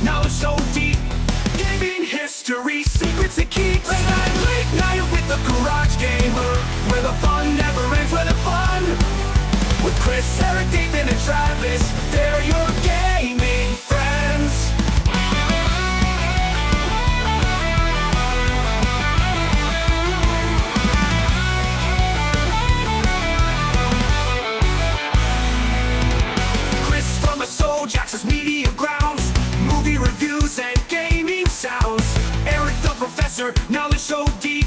knowledge so deep. Gaming history, secrets it keeps. Late night with the Garage Gamer, where the fun never ends, where the fun. With Chris, Eric, Dathan, and Travis, they're your gaming friends. Chris from the Soul Jackson's Media Grounds, movie reviews and gaming sounds. Eric the Professor, knowledge so deep.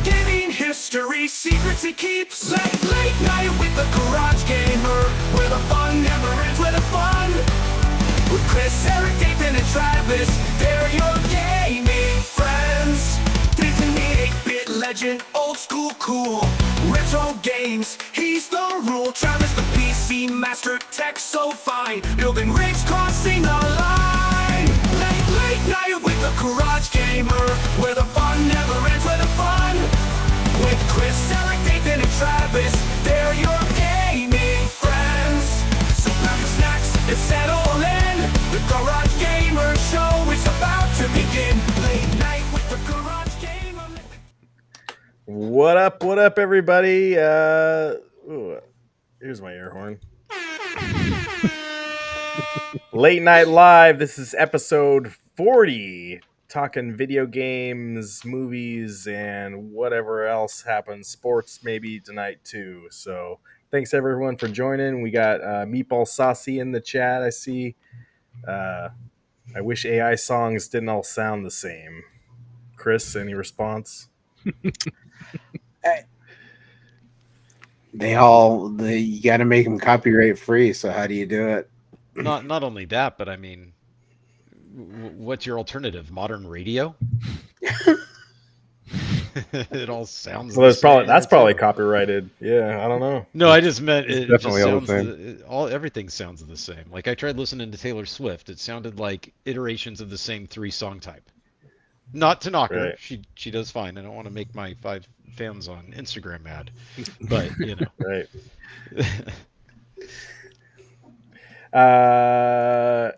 Gaming history, secrets he keeps. Late night with the Garage Gamer, where the fun never ends, where the fun. With Chris, Eric, Dathan, and Travis, they're your gaming friends. Dathan the 8-bit legend, old school cool. Retro games, he's the rule. Travis the PC master, tech so fine. Building rigs, crossing the line. Late night with the Garage Gamer, where the fun never ends, where the fun. With Chris, Eric, Dathan, and Travis, they're your gaming friends. So grab your snacks and settle in. The Garage Gamer Show is about to begin. Late night with the Garage Gamer. What up, everybody? Here's my air horn. Late Night Live. This is episode 40. Talking video games, movies, and whatever else happens. Sports maybe tonight too. So thanks everyone for joining. We got Meatball Saucy in the chat. I see. I wish AI songs didn't all sound the same. Chris, any response? You got to make them copyright free. So how do you do it? Not only that, but I mean, what's your alternative? Modern radio? It all sounds. Well, that's probably copyrighted. Yeah, I don't know. No, I just meant it definitely just all the sounds everything sounds the same. Like I tried listening to Taylor Swift, it sounded like iterations of the same 3 song type. Not to knock her, Right. she does fine. I don't want to make my 5 fans on Instagram mad, but you know. Right.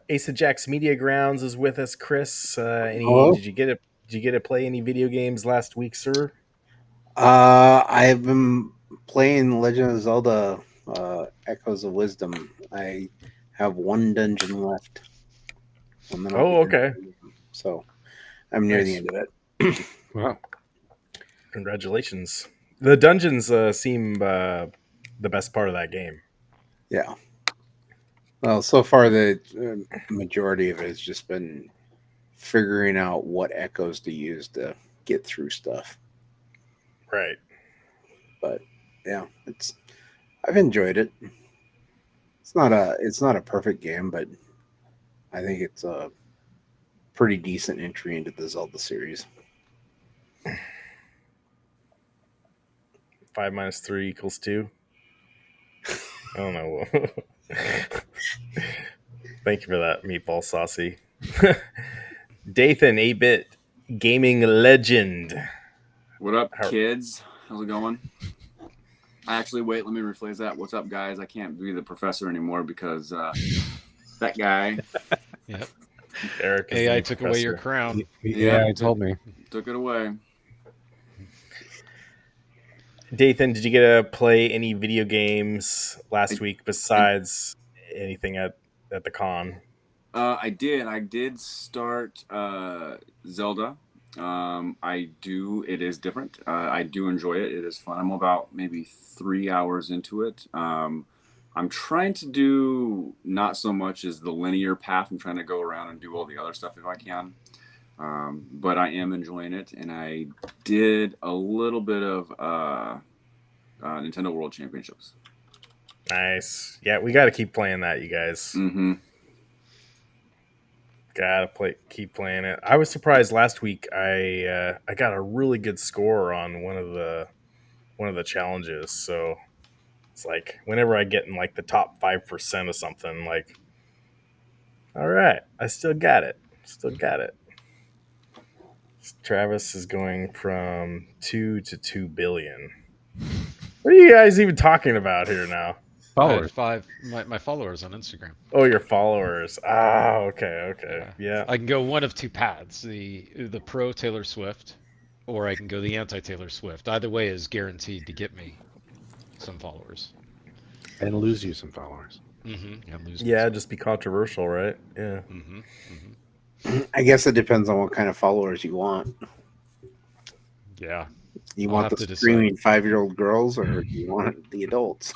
Ace of Jack's Media Grounds is with us. Chris, Hello? did you get to play any video games last week, sir? I've been playing Legend of Zelda Echoes of Wisdom. I have 1 dungeon left. And then I'll Oh, be okay. done. So I'm near the Nice. end of it. Wow. Congratulations. The dungeons seem the best part of that game. Yeah. Well, so far the majority of it has just been figuring out what echoes to use to get through stuff. Right. But yeah, I've enjoyed it. It's not a perfect game, but I think it's a pretty decent entry into the Zelda series. 5 minus 3 equals 2. I don't know. Thank you for that, Meatball Saucy. Dathan, 8-bit gaming legend. What up, kids? How's it going? Let me rephrase that. What's up, guys? I can't be the professor anymore because that guy. Yep. Eric is AI the took professor. away your crown. Yeah, he told me. Took it away. Dathan, did you get to play any video games last week besides anything at the con? I did start Zelda. It is different. I do enjoy it. It is fun. I'm about maybe 3 hours into it. I'm trying to do not so much as the linear path. I'm trying to go around and do all the other stuff if I can. But I am enjoying it, and I did a little bit of Nintendo World Championships. Nice. Yeah, we got to keep playing that, you guys. Mm-hmm. Keep playing it. I was surprised last week. I got a really good score on one of the challenges. So it's like whenever I get in like the top 5% of something, like, all right, I still got it. Travis is going from 2 to 2 billion. What are you guys even talking about here now? Followers. my followers on Instagram. Oh, your followers. Ah, okay. Yeah. I can go one of two paths: the pro Taylor Swift, or I can go the anti Taylor Swift. Either way is guaranteed to get me some followers. And lose you some followers. And lose. Yeah, just be controversial, right? Yeah. I guess it depends on what kind of followers you want. Yeah. You I'll want have the to screaming 5-year-old girls, or do you want the adults?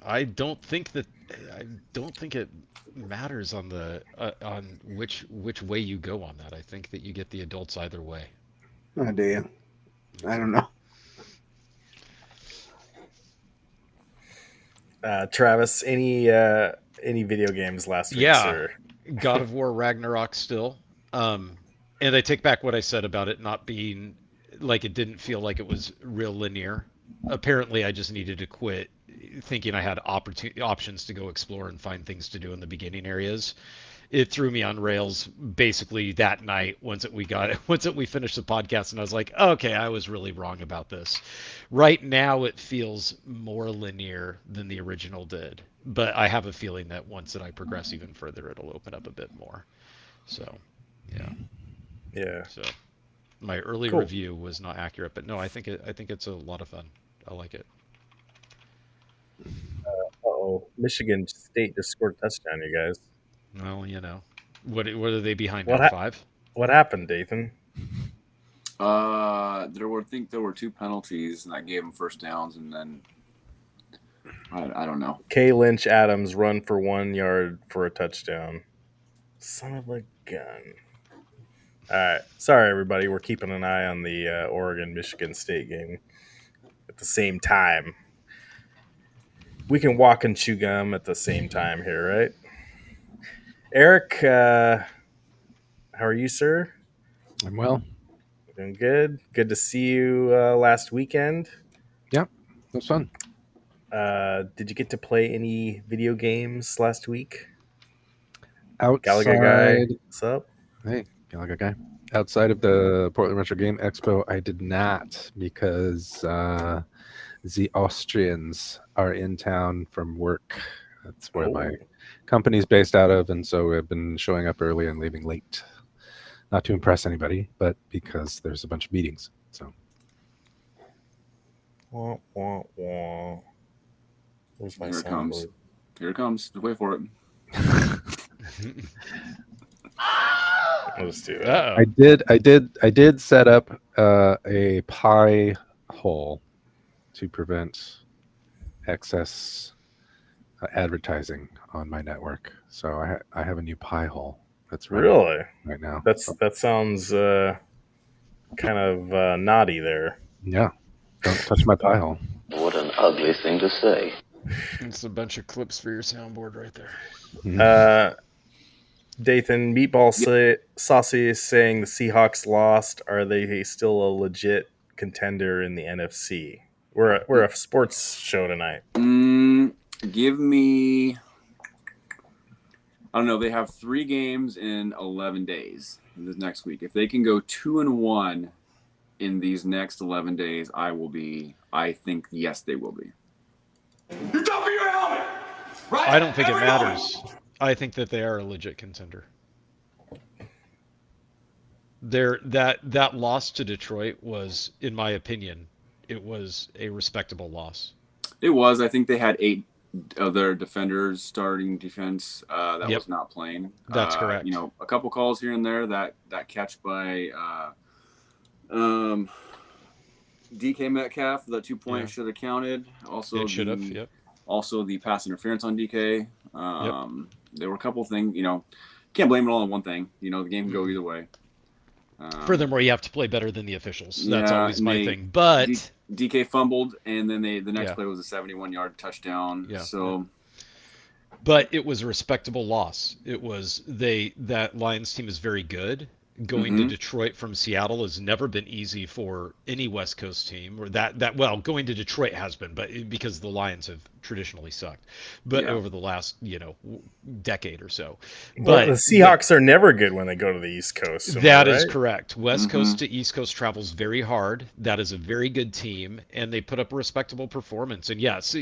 I don't think it matters on the on which way you go on that. I think that you get the adults either way. Oh, do you? I don't know. Travis, any video games last week, Yeah, sir? God of War Ragnarok still. And I take back what I said about it not being like it didn't feel like it was real linear. Apparently, I just needed to quit thinking I had options to go explore and find things to do in the beginning areas. It threw me on rails basically that night once we finished the podcast, and I was like, okay, I was really wrong about this. Right now it feels more linear than the original did, but I have a feeling that once that I progress even further, it'll open up a bit more. So Yeah. so my early Cool. review was not accurate, but no, I think it's a lot of fun. I like it. Uh-oh. Michigan State just scored a touchdown, you guys. Well, what are they behind What now? hap- 5? What happened, Dathan? There were 2 penalties, and I gave them first downs, and then I don't know. K. Lynch Adams run for 1 yard for a touchdown. Son of a gun. All right. Sorry, everybody. We're keeping an eye on the Oregon-Michigan State game at the same time. We can walk and chew gum at the same time here, right? Eric, how are you, sir? I'm well. Doing good. Good to see you last weekend. Yeah, it was fun. Did you get to play any video games last week? Outside, Gallagher guy, what's up? hey, Gallagher guy. Outside of the Portland Retro Game Expo, I did not because the Austrians are in town from work. That's where my company's based out of, and so I've been showing up early and leaving late. Not to impress anybody, but because there's a bunch of meetings. So Wah, wah, wah. Where's my Here it comes. soundboard? Here it comes. Just wait for it. Let's do that. I did set up a pie hole to prevent excess advertising on my network. So I have a new pie hole that's running Really? right now. That sounds kind of naughty there. Yeah. Don't touch my pie hole. What an ugly thing to say. It's a bunch of clips for your soundboard right there. Mhm. Dathan, Meatball Saucy is saying the Seahawks lost. Are they still a legit contender in the NFC? We're a sports show tonight. Give me. I don't know. They have 3 games in 11 days this next week. If they can go 2-1 in these next 11 days, I think yes, they will be. You're top of your helmet! Right? I don't think it Everyone! matters. I think that they are a legit contender. That loss to Detroit was, in my opinion, it was a respectable loss. It was. I think they had 8 of their defenders starting defense that Yep. was not playing. That's correct. A couple calls here and there. That catch by DK Metcalf, the 2 points should have counted. Also, It should have. Yep. Also, the pass interference on DK. There were a couple things. Can't blame it all on one thing. The game can go either way. Furthermore, you have to play better than the officials. That's yeah, always and my they- thing. But DK fumbled, and then the next Yeah. play was a 71-yard touchdown. Yeah. So but it was a respectable loss. It was that Lions team is very good, Going to Detroit from Seattle has never been easy for any West Coast team, or that well, going to Detroit has been, but because the Lions have traditionally sucked, but Yeah. over the last decade or so. Well, the But Seahawks are never good when they go to the East Coast. Am I that is right? correct. West Coast to East Coast travels very hard. That is a very good team, and they put up a respectable performance. And yes,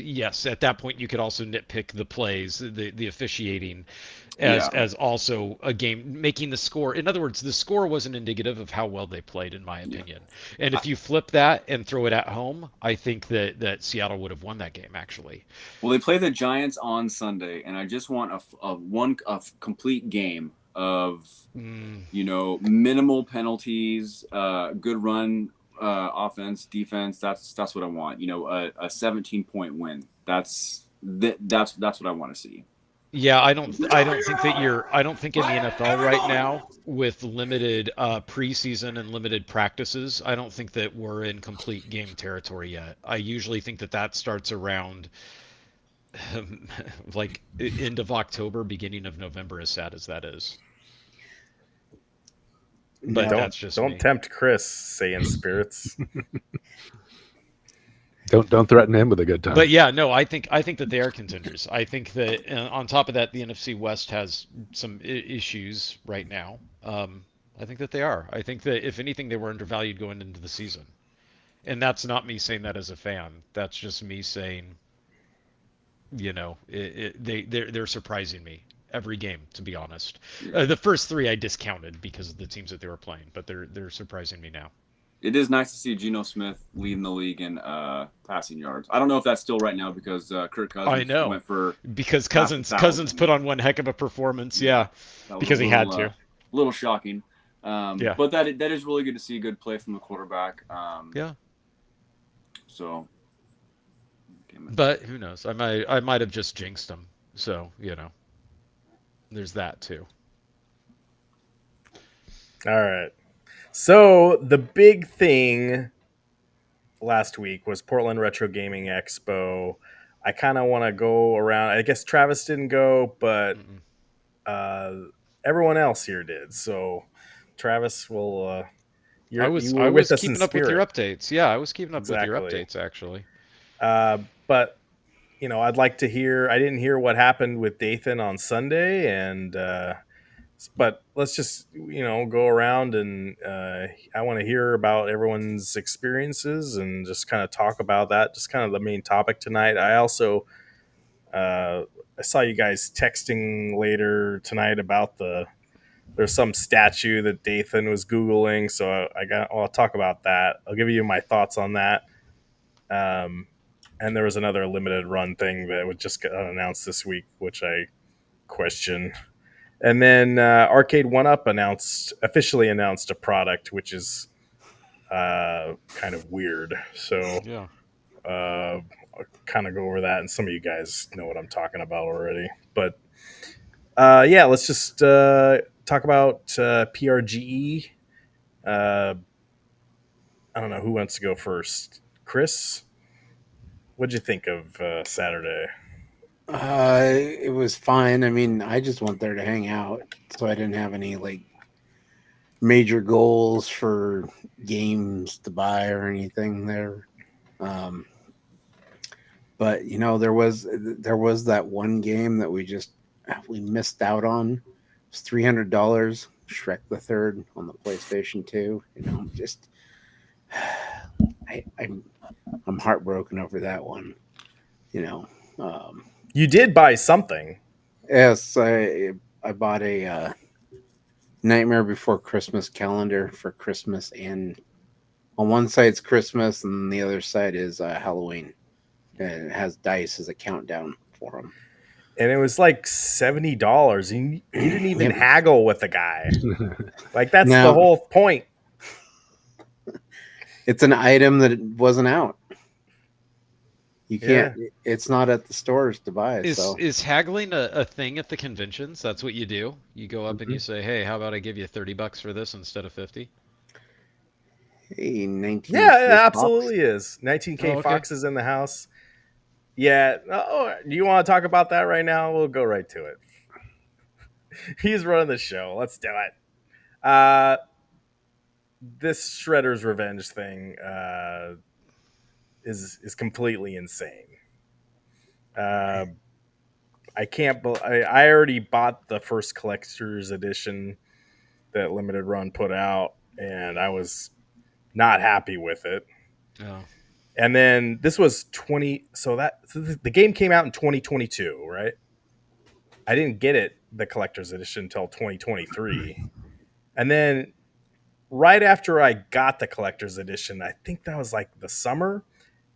at that point you could also nitpick the plays, the officiating, Yeah. as also a game making the score. In other words, the score wasn't indicative of how well they played, in my Yeah. opinion. And if you flip that and throw it at home, I think that Seattle would have won that game actually. Well, they play the Giants on Sunday, and I just want a complete game of minimal penalties, good run, offense, defense. That's what I want. A 17-point win. That's what I want to see. Yeah, I don't think in the NFL right now with limited preseason and limited practices, I don't think that we're in complete game territory yet. I usually think that starts around like end of October, beginning of November, as sad as that is. But No. that's just Don't me. tempt Chris, saying spirits. Don't threaten him with a good time. But yeah, no, I think that they are contenders. I think that on top of that, the NFC West has some issues right now. I think that they are. I think that if anything, they were undervalued going into the season, and that's not me saying that as a fan. That's just me saying, they're surprising me every game, to be honest. The first three I discounted because of the teams that they were playing, but they're surprising me now. It is nice to see Geno Smith leading the league in passing yards. I don't know if that's still right now because Kirk Cousins I know, went for because half a Cousins thousand. put on one heck of a performance. Yeah, That was because he had to. little shocking. Yeah. But that is really good to see good play from the quarterback. Yeah. So, But who knows? I might have just jinxed him. So there's that too. All right. So the big thing last week was Portland Retro Gaming Expo. I kind of want to go around. I guess Travis didn't go, but everyone else here did. So Travis will. I You I were with was us in keeping up with your spirit. updates. Yeah, I was keeping up with your Exactly. updates actually. But I'd like to hear. I didn't hear what happened with Dathan on Sunday, and but let's just go around and I want to hear about everyone's experiences and just kind of talk about that. Just kind of the main topic tonight. I also I saw you guys texting later tonight about there's some statue that Dathan was googling, so I'll talk about that. I'll give you my thoughts on that. And there was another limited run thing that was just got announced this week, which I question. And then Arcade One Up officially announced a product, which is kind of weird. So Yeah. I'll kind of go over that, and some of you guys know what I'm talking about already. But yeah, let's just talk about PRGE. I don't know who wants to go first. Chris, what'd you think of Saturday? It was fine. I mean, I just went there to hang out, so I didn't have any major goals for games to buy or anything there. But there was that one game that we missed out on. It was $300. Shrek the Third on the PlayStation 2. Just I'm heartbroken over that one. You did buy something. Yes, I bought a Nightmare Before Christmas calendar for Christmas, and on one side it's Christmas, and the other side is Halloween. And it has dice as a countdown for them. And it was like $70. You didn't even haggle with the guy. Like that's No. the whole point. It's an item that wasn't out. You can't. Yeah. It's not at the stores to buy. Is haggling a thing at the conventions? That's what you do. You go up and you say, "Hey, how about I give you $30 for this instead of 50?" Hey, 19. Yeah, it absolutely is. 19K Oh, okay. Fox is in the house. Yeah. Oh, do you want to talk about that right now? We'll go right to it. He's running the show. Let's do it. Uh, this Shredder's Revenge thing is completely insane. Uh, I can't. I already bought the first collector's edition that Limited Run put out, and I was not happy with it. Oh. And then this was 20. So the game came out in 2022, right? I didn't get it the collector's edition until 2023, and then right after I got the collector's edition, I think that was like the summer,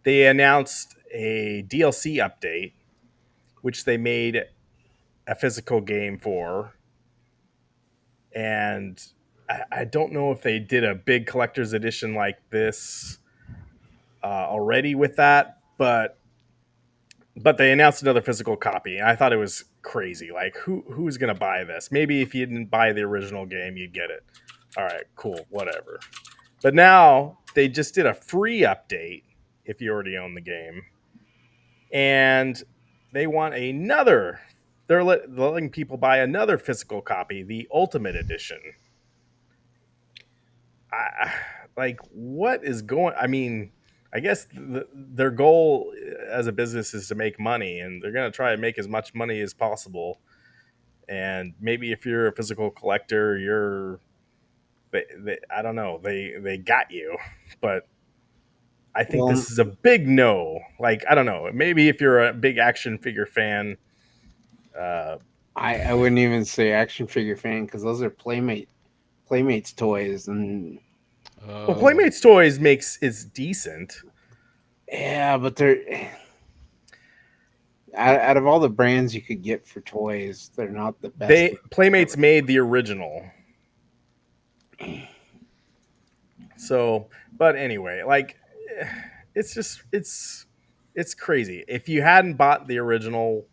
they announced a DLC update, which they made a physical game for. And I don't know if they did a big collector's edition like this already with that, but they announced another physical copy. And I thought it was crazy. Like, who's gonna buy this? Maybe if you didn't buy the original game, you'd get it. All right, cool, whatever. But now they just did a free update if you already own the game, and they want another. They're letting people buy another physical copy, the Ultimate Edition. Like, what is going? I mean, I guess their goal as a business is to make money, and they're going to try to make as much money as possible. And maybe if you're a physical collector, I don't know, they got you, but I think Well, this is a big no. Like, I don't know. Maybe if you're a big action figure fan, I wouldn't even say action figure fan because those are Playmates toys, and well, Oh. Playmates Toys is decent. yeah, but they're out of all the brands you could get for toys, they're not the best. Playmates made the original. So, but anyway, like, it's just it's crazy. If you hadn't bought the original,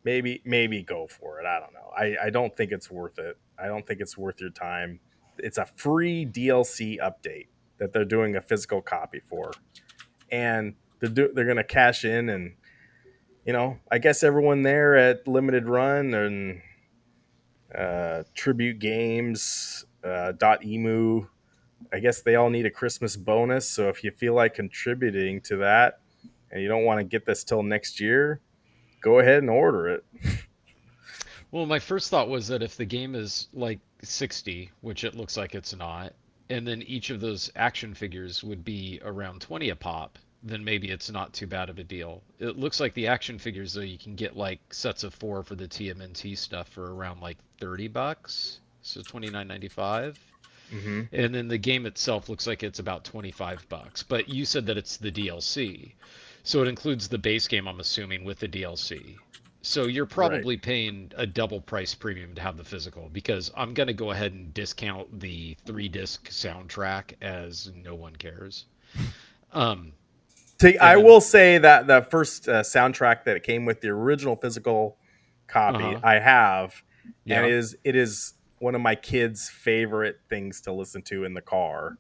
maybe go for it. I don't know. I don't think it's worth it. I don't think it's worth your time. It's a free DLC update that they're doing a physical copy for, and they're gonna cash in. And I guess everyone there at Limited Run and Tribute Games .emu, I guess they all need a Christmas bonus. So if you feel like contributing to that and you don't want to get this till next year, go ahead and order it. Well, my first thought was that if the game is like 60, which it looks like it's not, and then each of those action figures would be around 20 a pop, then maybe it's not too bad of a deal. It looks like the action figures though you can get like sets of 4 for the TMNT stuff for around like $30, so 29.95. Mm-hmm. And then the game itself looks like it's about $25. But you said that it's the DLC. So it includes the base game, I'm assuming, with the DLC. So you're Right. probably paying a double price premium to have the physical, because I'm going to go ahead and discount the 3-disc soundtrack as no one cares. I And then, will say that the first soundtrack that came with the original physical copy uh-huh. I have, and Yeah. it is one of my kids' favorite things to listen to in the car.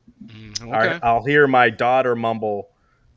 Okay. I'll hear my daughter mumble.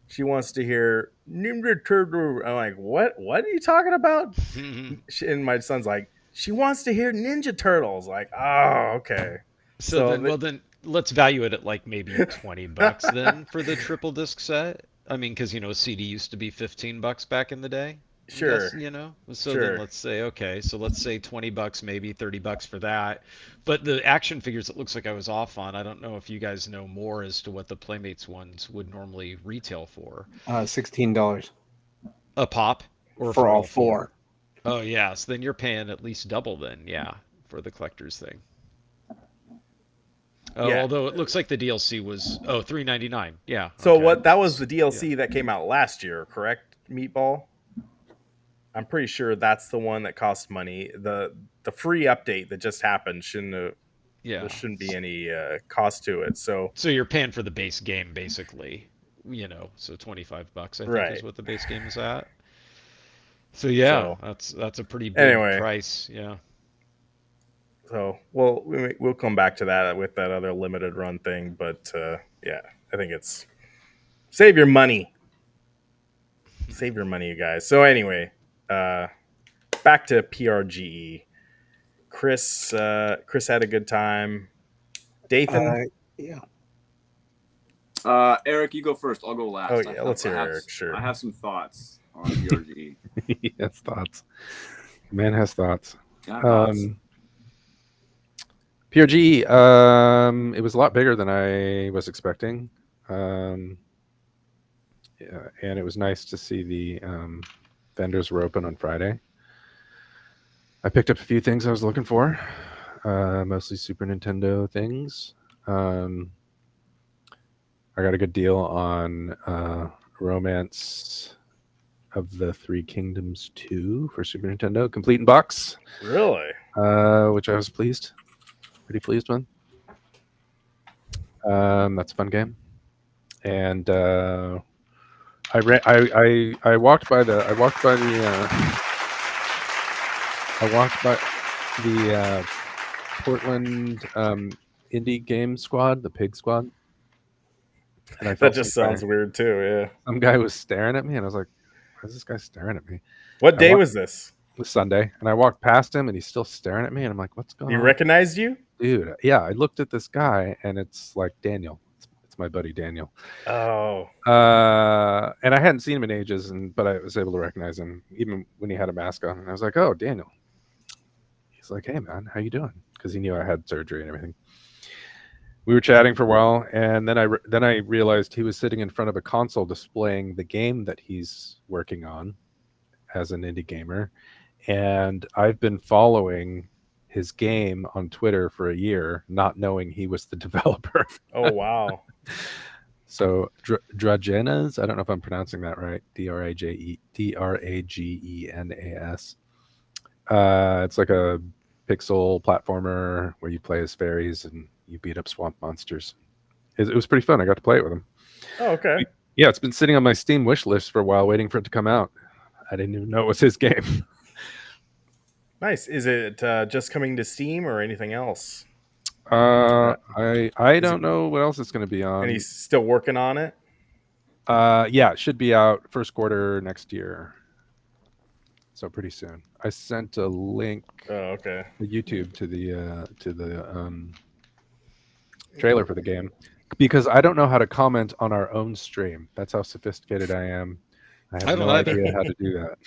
She wants to hear Ninja Turtle. I'm like, what? What are you talking about? And my son's like, she wants to hear Ninja Turtles. Like, oh, okay. So So, then, well then, let's value it at like maybe $20 then for the triple disc set. I mean, because CD used to be $15 back in the day. I'm sure, guessing, So then sure. let's say, okay, so let's say $20, maybe $30 for that. But the action figures, it looks like I was off on. I don't know if you guys know more as to what the Playmates ones would normally retail for. $16 A pop or for for all all four? four. Oh yeah, so then you're paying at least double then, yeah, for the collector's thing. Oh, Yeah. although it looks like the DLC was $3.99. Yeah, So okay. what? That was the Yeah. DLC that came out last year, correct? Meatball. I'm pretty sure that's the one that cost money. The free update that just happened shouldn't have, there Yeah. shouldn't be any cost to it. So So you're paying for the base game basically, so $25 I think is right. what the base game is at. So yeah, So that's a pretty big anyway, price, yeah. so we'll come back to that with that other limited run thing. But yeah, I think it's save your money, you guys. So anyway, uh, back to PRGE. Chris had a good time. Dathan? Yeah. Eric, you go first. I'll go last. Oh, yeah, let's hear Eric, sure. I have some thoughts on PRGE. He has thoughts. Man has thoughts. Got thoughts. PRG, it was a lot bigger than I was expecting. Yeah, and it was nice to see the vendors were open on Friday. I picked up a few things I was looking for, mostly Super Nintendo things. I got a good deal on Romance of the Three Kingdoms 2 for Super Nintendo, complete in box. Really? Which I was pretty pleased with. That's a fun game. And I walked by the Portland indie game squad, the Pig Squad. And I That felt just sounds weird too, yeah. some guy was staring at me, and I was like, "Why is this guy staring at me?" What day was this? It was Sunday, and I walked past him, and he's still staring at me, and I'm like, "What's going He on?" recognized you? Dude, yeah, I looked at this guy, and it's like Daniel. It's my buddy Daniel. Oh. And I hadn't seen him in ages, but I was able to recognize him even when he had a mask on. And I was like, "Oh, Daniel." He's like, "Hey, man, how you doing?" Because he knew I had surgery and everything. We were chatting for a while, and then I realized he was sitting in front of a console displaying the game that he's working on as an indie gamer. And I've been following his game on Twitter for a year, not knowing he was the developer. Oh, wow. So Dragenas, I don't know if I'm pronouncing that right. Dragenas. It's like a pixel platformer where you play as fairies and you beat up swamp monsters. It was pretty fun. I got to play it with him. Oh, okay. Yeah, it's been sitting on my Steam wish list for a while, waiting for it to come out. I didn't even know it was his game. Nice. Is it just coming to Steam or anything else? I don't know what else it's going to be on. And he's still working on it? Yeah, it should be out first quarter next year. So pretty soon. I sent a link Oh, okay. to YouTube to the trailer for the game because I don't know how to comment on our own stream. That's how sophisticated I am. I have no idea how to do that.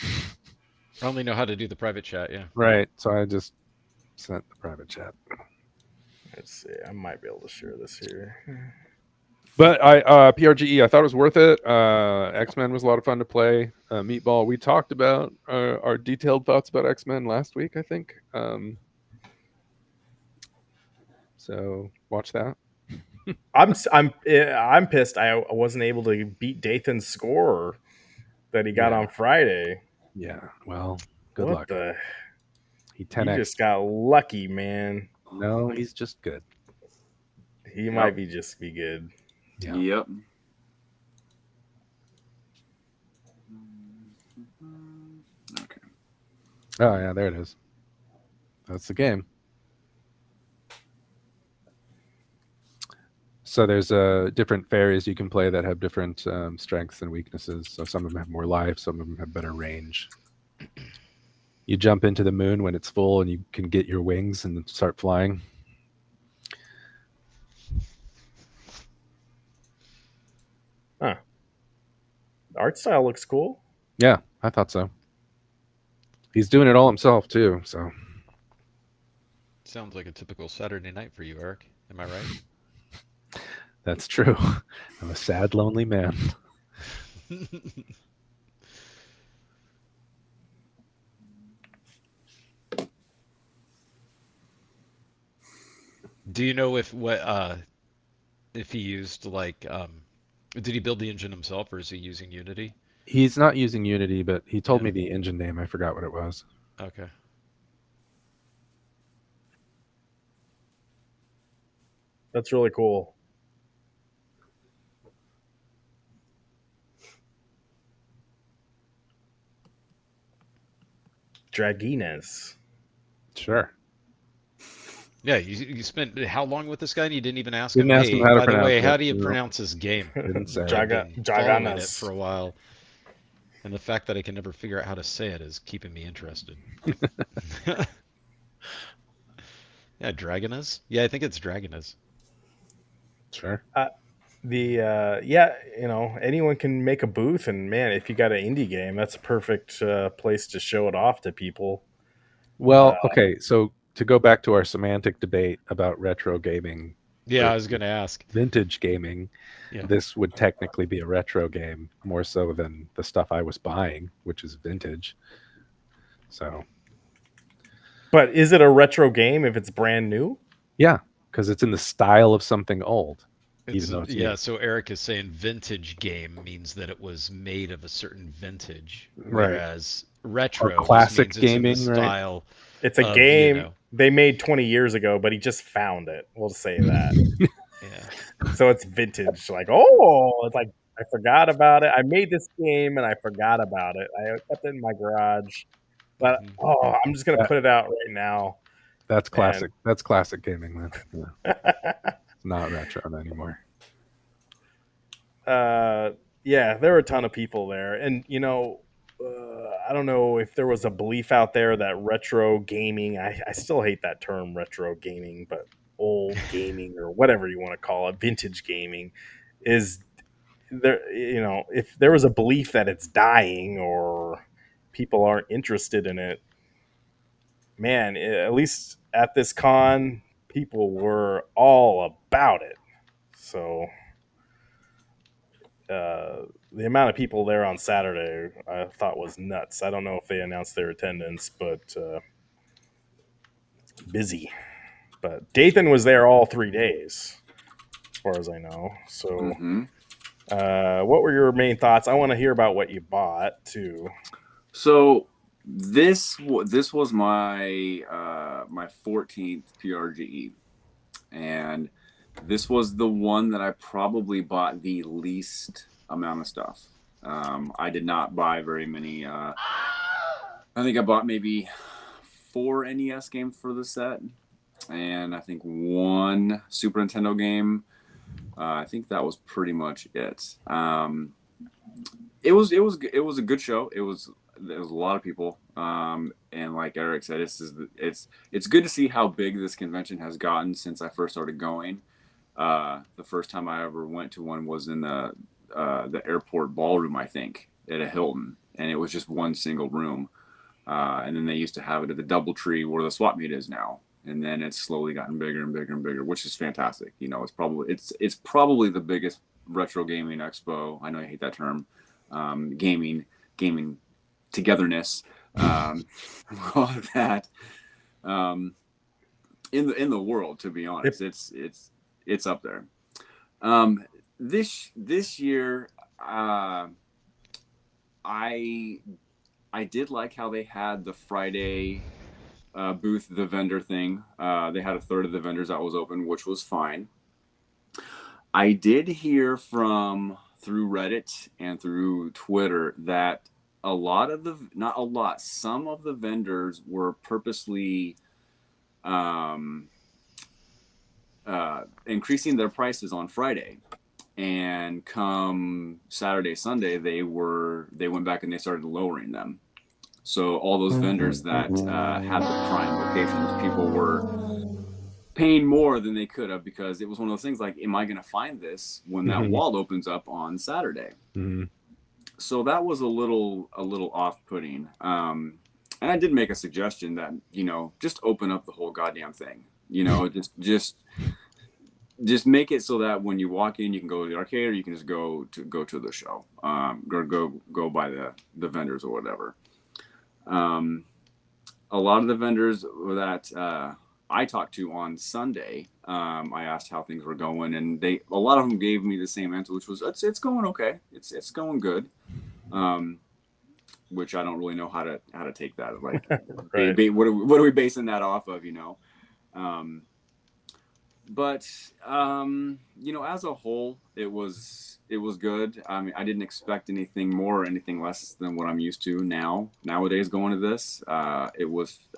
I only know how to do the private chat, yeah. Right. So I just sent the private chat. Let's see. I might be able to share this here. But PRGE, I thought it was worth it. X-Men was a lot of fun to play. Meatball, we talked about our detailed thoughts about X-Men last week, I think. So watch that. I'm pissed. I wasn't able to beat Dathan's score that he got on Friday. Yeah. Well, good what luck. He 10x. You just got lucky, man. No, he's just good. He might be good. Yeah. Yep. Okay. Oh yeah, there it is. That's the game. So there's different fairies you can play that have different strengths and weaknesses. So some of them have more life, some of them have better range. You jump into the moon when it's full, and you can get your wings and start flying. Huh. The art style looks cool. Yeah, I thought so. He's doing it all himself too, so. Sounds like a typical Saturday night for you, Eric. Am I right? That's true. I'm a sad, lonely man. Do you know if he used like did he build the engine himself or is he using Unity? He's not using Unity, but he told me the engine name. I forgot what it was. Okay. That's really cool. Dragenas. Sure. Yeah, you spent how long with this guy and you didn't even ask Didn't him, ask hey, him how to by the pronounce way, it. how do you No. pronounce this game? Didn't say. I've been following it Draganas. for a while. And the fact that I can never figure out how to say it is keeping me interested. Yeah, Dragonas? Yeah, I think it's Dragonas. Sure. Yeah, anyone can make a booth, and man, if you got an indie game, that's a perfect place to show it off to people. Well, okay, so to go back to our semantic debate about retro gaming Yeah, I was versus going to ask. vintage gaming, Yeah. this would technically be a retro game more so than the stuff I was buying, which is vintage. So, But is it a retro game if it's brand new? yeah, because it's in the style of something old, even though it's new. So Eric is saying vintage game means that it was made of a certain vintage, Right. whereas Or retro just classic means it's in the gaming, right? style It's a of, game they made 20 years ago, but he just found it. We'll say that. yeah. So it's vintage. Like, oh, it's like I forgot about it. I made this game and I forgot about it. I kept it in my garage, but Mhm. I'm just gonna put it out right now. That's And classic. That's classic gaming then. Yeah. It's not retro anymore. yeah, there were a ton of people there, and I don't know if there was a belief out there that retro gaming. I still hate that term, retro gaming, but old gaming or whatever you want to call it, vintage gaming, is there. If there was a belief that it's dying or people aren't interested in it, man, at least at this con, people were all about it. So the amount of people there on Saturday I thought was nuts. I don't know if they announced their attendance, but busy. But Dathan was there all 3 days, as far as I know. So, Mm-hmm. what were your main thoughts? I want to hear about what you bought too. So this was my my 14th PRGE, and this was the one that I probably bought the least amount of stuff. I did not buy very many. I think I bought maybe 4 NES games for the set, and I think 1 Super Nintendo game. I think that was pretty much it. It was a good show. There was a lot of people, and like Eric said, it's good to see how big this convention has gotten since I first started going. The first time I ever went to one was in the airport ballroom, I think, at a Hilton, and it was just one single room. And then they used to have it at the DoubleTree where the swap meet is now, and then it's slowly gotten bigger and bigger and bigger, which is fantastic. It's probably the biggest retro gaming expo. I know I hate that term, gaming togetherness, all of that, in the world. To be honest, it's up there. This year, I did like how they had the Friday booth, the vendor thing. They had a third of the vendors that was open, which was fine. I did hear through Reddit and through Twitter that not a lot, some of the vendors were purposely increasing their prices on Friday. And come Saturday, Sunday, they went back and they started lowering them. So all those vendors that had the prime locations, people were paying more than they could have, because it was one of those things like, am I going to find this when that wall opens up on Saturday? Mm-hmm. So that was a little off-putting. And I did make a suggestion that, just open up the whole goddamn thing. Just make it so that when you walk in, you can go to the arcade, or you can just go to the show, go by the vendors or whatever. A lot of the vendors that I talked to on Sunday, I asked how things were going, and a lot of them gave me the same answer, which was it's going okay, it's going good. Which I don't really know how to take that. Like, Right. what are we basing that off of? But as a whole, it was good. I mean, I didn't expect anything more or anything less than what I'm used to nowadays going to this. I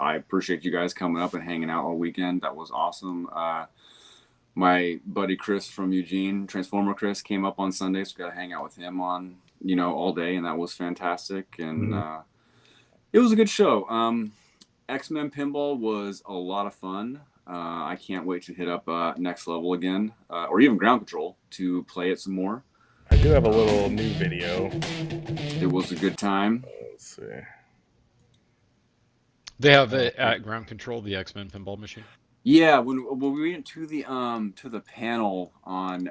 appreciate you guys coming up and hanging out all weekend. That was awesome. My buddy Chris from Eugene, Transformer Chris, came up on Sunday, so we got to hang out with him on all day, and that was fantastic. And it was a good show. X-Men Pinball was a lot of fun. I can't wait to hit up Next Level again, or even Ground Control, to play it some more. I do have a little new video. It was a good time. Let's see. They have it at Ground Control, the X-Men pinball machine. Yeah, when we went to the panel on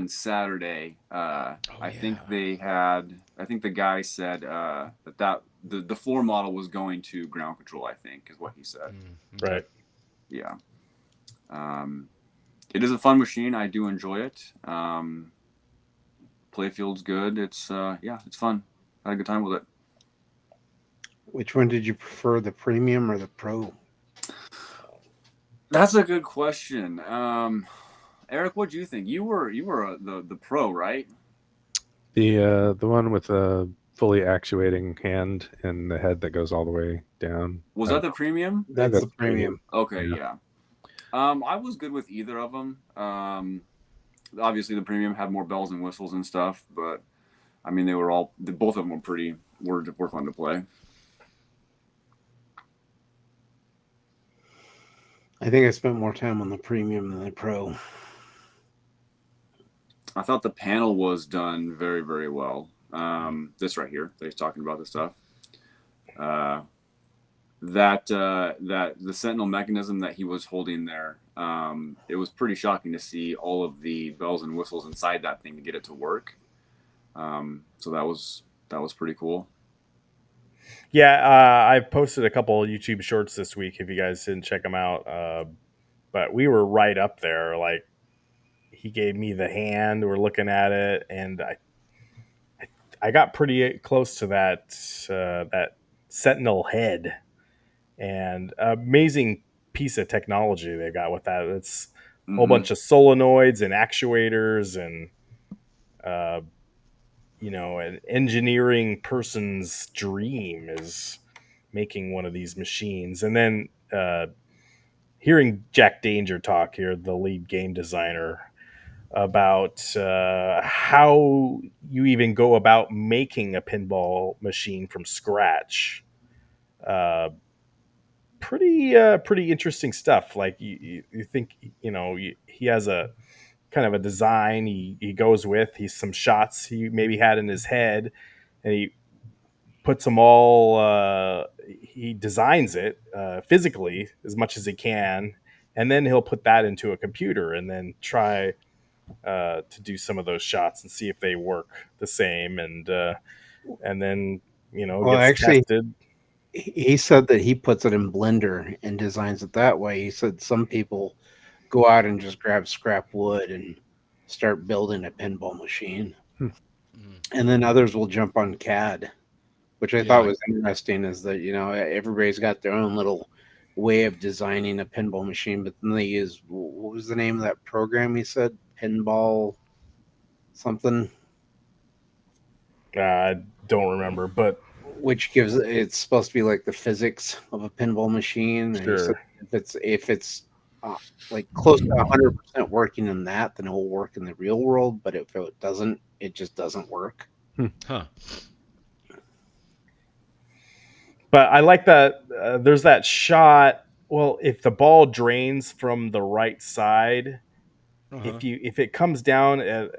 Saturday, I think they had. I think the guy said that the floor model was going to Ground Control. I think is what he said. Okay. Right. Yeah. It is a fun machine. I do enjoy it. Playfield's good. It's it's fun. I had a good time with it. Which one did you prefer, the premium or the pro? That's a good question. Eric, what do you think? You were the pro, right? The one with a fully actuating hand and the head that goes all the way down. Was that the premium? That's the premium. Okay, Yeah. yeah. I was good with either of them. Obviously, the premium had more bells and whistles and stuff, but I mean, both of them were fun to play. I think I spent more time on the premium than the pro. I thought the panel was done very, very well. This right here, they're talking about this stuff. That the Sentinel mechanism that he was holding there, it was pretty shocking to see all of the bells and whistles inside that thing to get it to work. So that was pretty cool. Yeah, I posted a couple YouTube shorts this week. If you guys didn't check them out, but we were right up there. Like, he gave me the hand. We're looking at it, and I got pretty close to that Sentinel head, and amazing piece of technology they got with that. It's a whole bunch of solenoids and actuators, and an engineering person's dream is making one of these machines. And then hearing Jack Danger talk here, the lead game designer, about how you even go about making a pinball machine from scratch. Pretty interesting stuff. Like, you think, he has a kind of a design he goes with. He's some shots he maybe had in his head, and he puts them all. He designs it physically as much as he can, and then he'll put that into a computer and then try to do some of those shots and see if they work the same, and then Well, gets actually, tested. he said that he puts it in Blender and designs it that way. He said some people go out and just grab scrap wood and start building a pinball machine. And then others will jump on CAD, which I thought was interesting, is that, everybody's got their own little way of designing a pinball machine, but then they use, what was the name of that program he said? Pinball something? I don't remember, but Which gives, it's supposed to be like the physics of a pinball machine. And he said sure. if it's like close to 100% working in that, then it will work in the real world. But if it doesn't, it just doesn't work. Huh. But I like that there's that shot. Well, if the ball drains from the right side, if it comes down at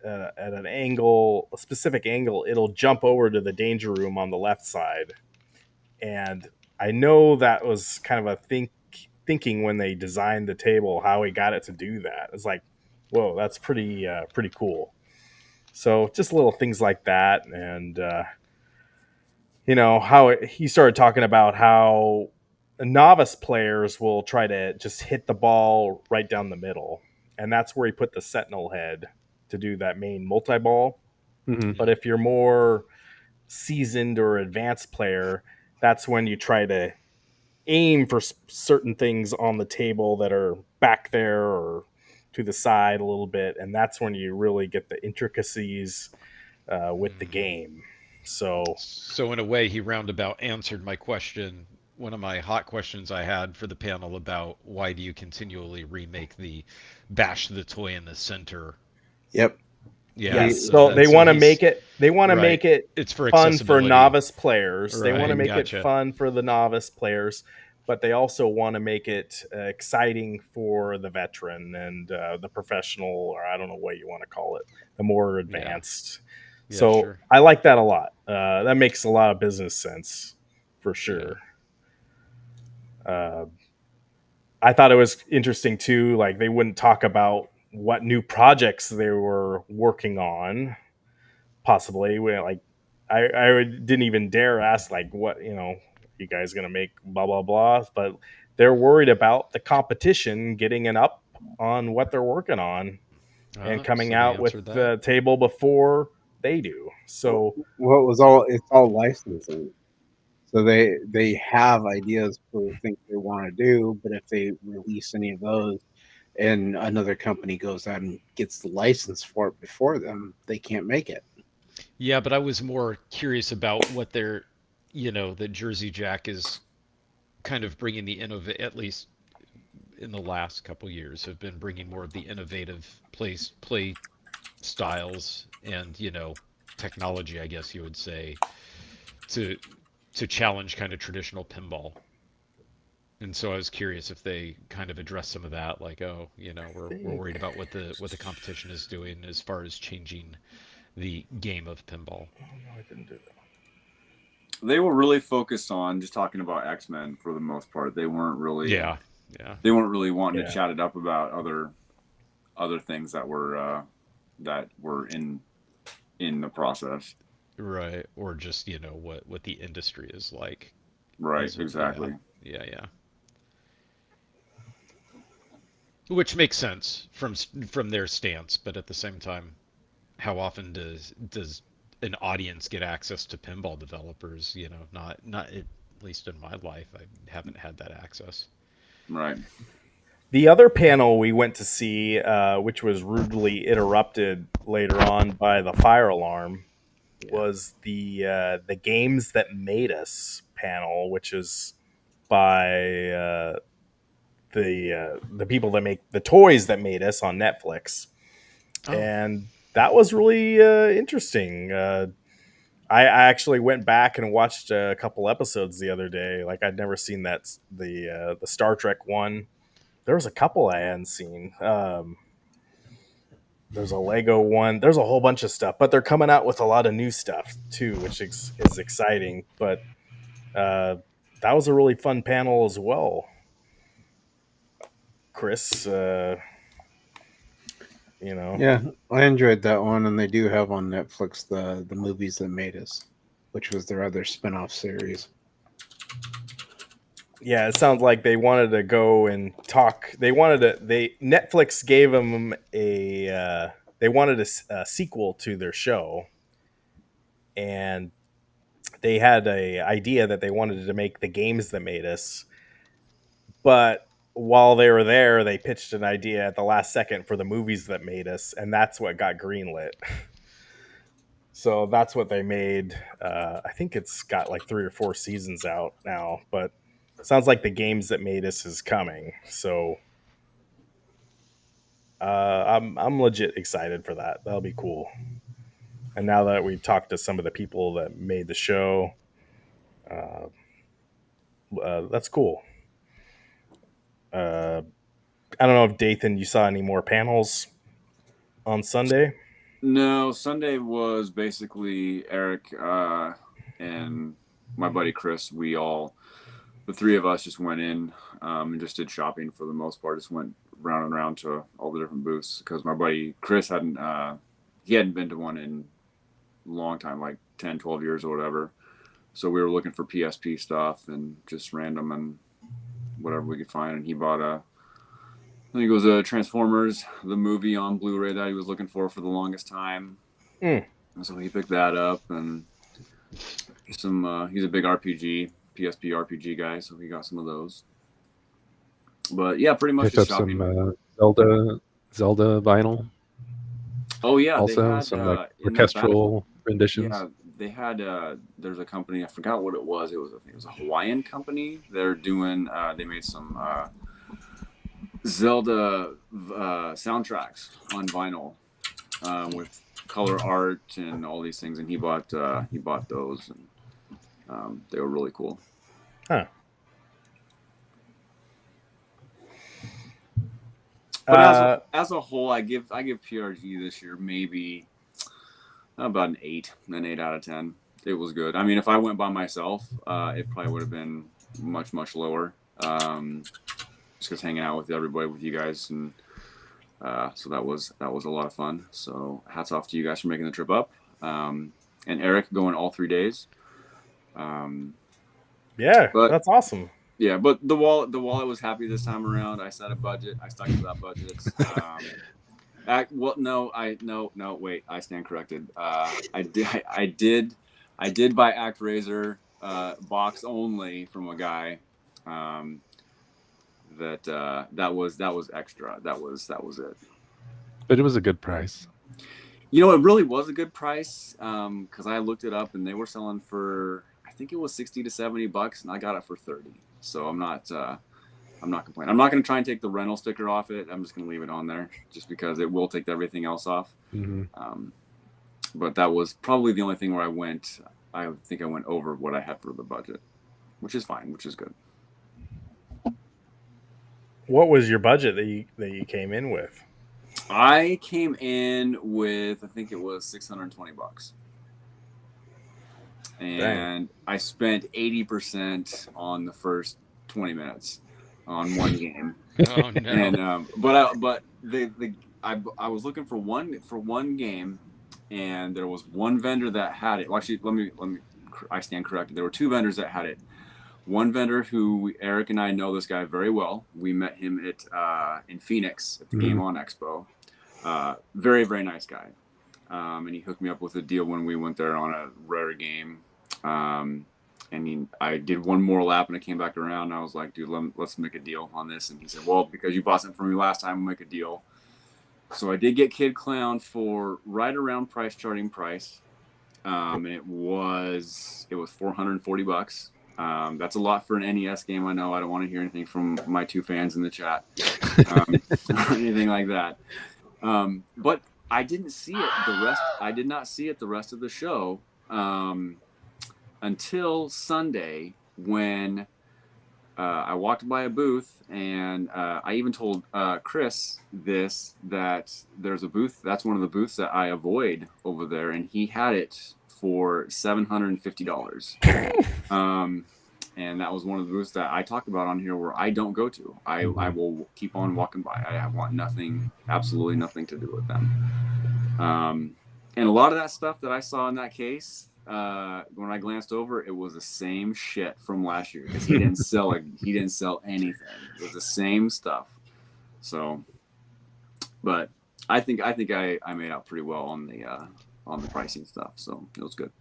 an angle, a specific angle, it'll jump over to the danger room on the left side. And I know that was kind of a thinking when they designed the table, how he got it to do that. It's like, whoa, that's pretty cool. So just little things like that, and how he started talking about how novice players will try to just hit the ball right down the middle, and that's where he put the Sentinel head to do that main multi-ball. But if you're more seasoned or advanced player, that's when you try to aim for certain things on the table that are back there or to the side a little bit, and that's when you really get the intricacies with the game. So in a way, he roundabout answered my question, one of my hot questions I had for the panel, about why do you continually remake the bash the toy in the center. Yep. Yeah. So they want to make it. They want to make it it's for fun for accessibility. novice players. They Right, want to make gotcha. it fun for the novice players, but they also want to make it exciting for the veteran and the professional, or I don't know what you want to call it, the more advanced. Yeah, So sure. I like that a lot. That makes a lot of business sense for sure. I thought it was interesting too. Like they wouldn't talk about what new projects they were working on. Possibly, like didn't even dare ask like what you guys gonna make blah blah blah. But they're worried about the competition getting an up on what they're working on and coming So they out with answered that. the table before they do. So Well, it's all licensing. So they have ideas for things they want to do, but if they release any of those and another company goes out and gets the license for it before them, they can't make it. Yeah, but I was more curious about what their, that Jersey Jack is kind of bringing the innovate, at least in the last couple years, have been bringing more of the innovative play styles and technology, I guess you would say, to challenge kind of traditional pinball. And so I was curious if they kind of address some of that, like, oh, we're worried about what the competition is doing as far as changing the game of pinball. I didn't do that. They were really focused on just talking about X-Men for the most part. They weren't really Yeah. they weren't really wanting Yeah. to chat it up about other things that were in the process. Right. Or just, what the industry is like. Right, exactly. Yeah. Which makes sense from their stance, but at the same time, how often does an audience get access to pinball developers? Not at least in my life, I haven't had that access. Right. The other panel we went to see, which was rudely interrupted later on by the fire alarm, was the games that made us panel, which is by the people that make the toys that made us on Netflix, and that was really interesting. I actually went back and watched a couple episodes the other day. Like I'd never seen the Star Trek one. There was a couple I hadn't seen. There's a Lego one. There's a whole bunch of stuff, but they're coming out with a lot of new stuff too, which is exciting. But that was a really fun panel as well. Chris, Yeah, I enjoyed that one, and they do have on Netflix the movies that made us, which was their other spin-off series. Yeah, it sounds like they wanted to go and talk. Netflix gave them they wanted a sequel to their show, and they had a idea that they wanted to make the games that made us. But while they were there, they pitched an idea at the last second for the movies that made us, and that's what got greenlit. So that's what they made. I think it's got like 3 or 4 seasons out now, but sounds like the games that made us is coming. So I'm legit excited for that. That'll be cool. And now that we've talked to some of the people that made the show, that's cool. I don't know if Dathan, you saw any more panels on Sunday. No, Sunday was basically Eric and my buddy Chris. The three of us just went in and just did shopping for the most part. Just went round and round to all the different booths because my buddy Chris hadn't been to one in a long time, like 10, 12 years or whatever. So we were looking for PSP stuff and just random and whatever we could find. And he bought I think it was a Transformers, the movie on Blu-ray that he was looking for the longest time. And so he picked that up, and he's a big PSP RPG guy, so he got some of those. But yeah, pretty much Picked just up shopping. some Zelda vinyl. Oh yeah, Also they had, some like in that orchestral renditions. Yeah, they had. There's a company, I forgot what it was. I think it was a Hawaiian company. They're doing. They made some Zelda soundtracks on vinyl with color art and all these things, and he bought those, and they were really cool. Huh. But Uh, as a whole, I give PRG this year maybe about an 8 out of 10. It was good. I mean, if I went by myself, it probably would have been much lower. Just because hanging out with everybody, with you guys, and so that was a lot of fun. So hats off to you guys for making the trip up, and Eric going all 3 days. Um, yeah, but that's awesome. yeah, but the wallet was happy this time around. I set a budget. I stuck to that budget. Well, no, no, wait. I stand corrected. I did buy ActRaiser box only from a guy. Um, that was extra. That was it. But it was a good price. You know, it really was a good price because I looked it up and they were selling for, I think it was 60 to $70, and I got it for 30. So I'm not complaining. I'm not going to try and take the rental sticker off it. I'm just going to leave it on there just because it will take everything else off. Mm-hmm. But that was probably the only thing where I think I went over what I had for the budget, which is fine, which is good. What was your budget that you came in with? I came in with, I think it was $620. And I spent 80% on the first 20 minutes on one game. Oh no! And I was looking for one game, and there was one vendor that had it. Well, actually, let me I stand corrected. There were two vendors that had it. One vendor who Eric and I know this guy very well. We met him at in Phoenix at the Game On Expo. Very nice guy, and he hooked me up with a deal when we went there on a rare game. I did one more lap and I came back around and I was like, dude, let's make a deal on this. And he said, well, because you bought something from me last time, we'll make a deal. So I did get Kid Clown for right around price charting price. And it was $440. That's a lot for an NES game. I know I don't want to hear anything from my two fans in the chat, or anything like that. But I didn't see it. I did not see it the rest of the show. Until Sunday when I walked by a booth, and I even told Chris that there's a booth. That's one of the booths that I avoid over there, and he had it for $750. And that was one of the booths that I talked about on here where I don't go to. I will keep on walking by. I want nothing, absolutely nothing to do with them. And a lot of that stuff that I saw in that case, when I glanced over, it was the same shit from last year because he didn't sell anything. It was the same stuff. So, but I think I made out pretty well on the pricing stuff. So it was good.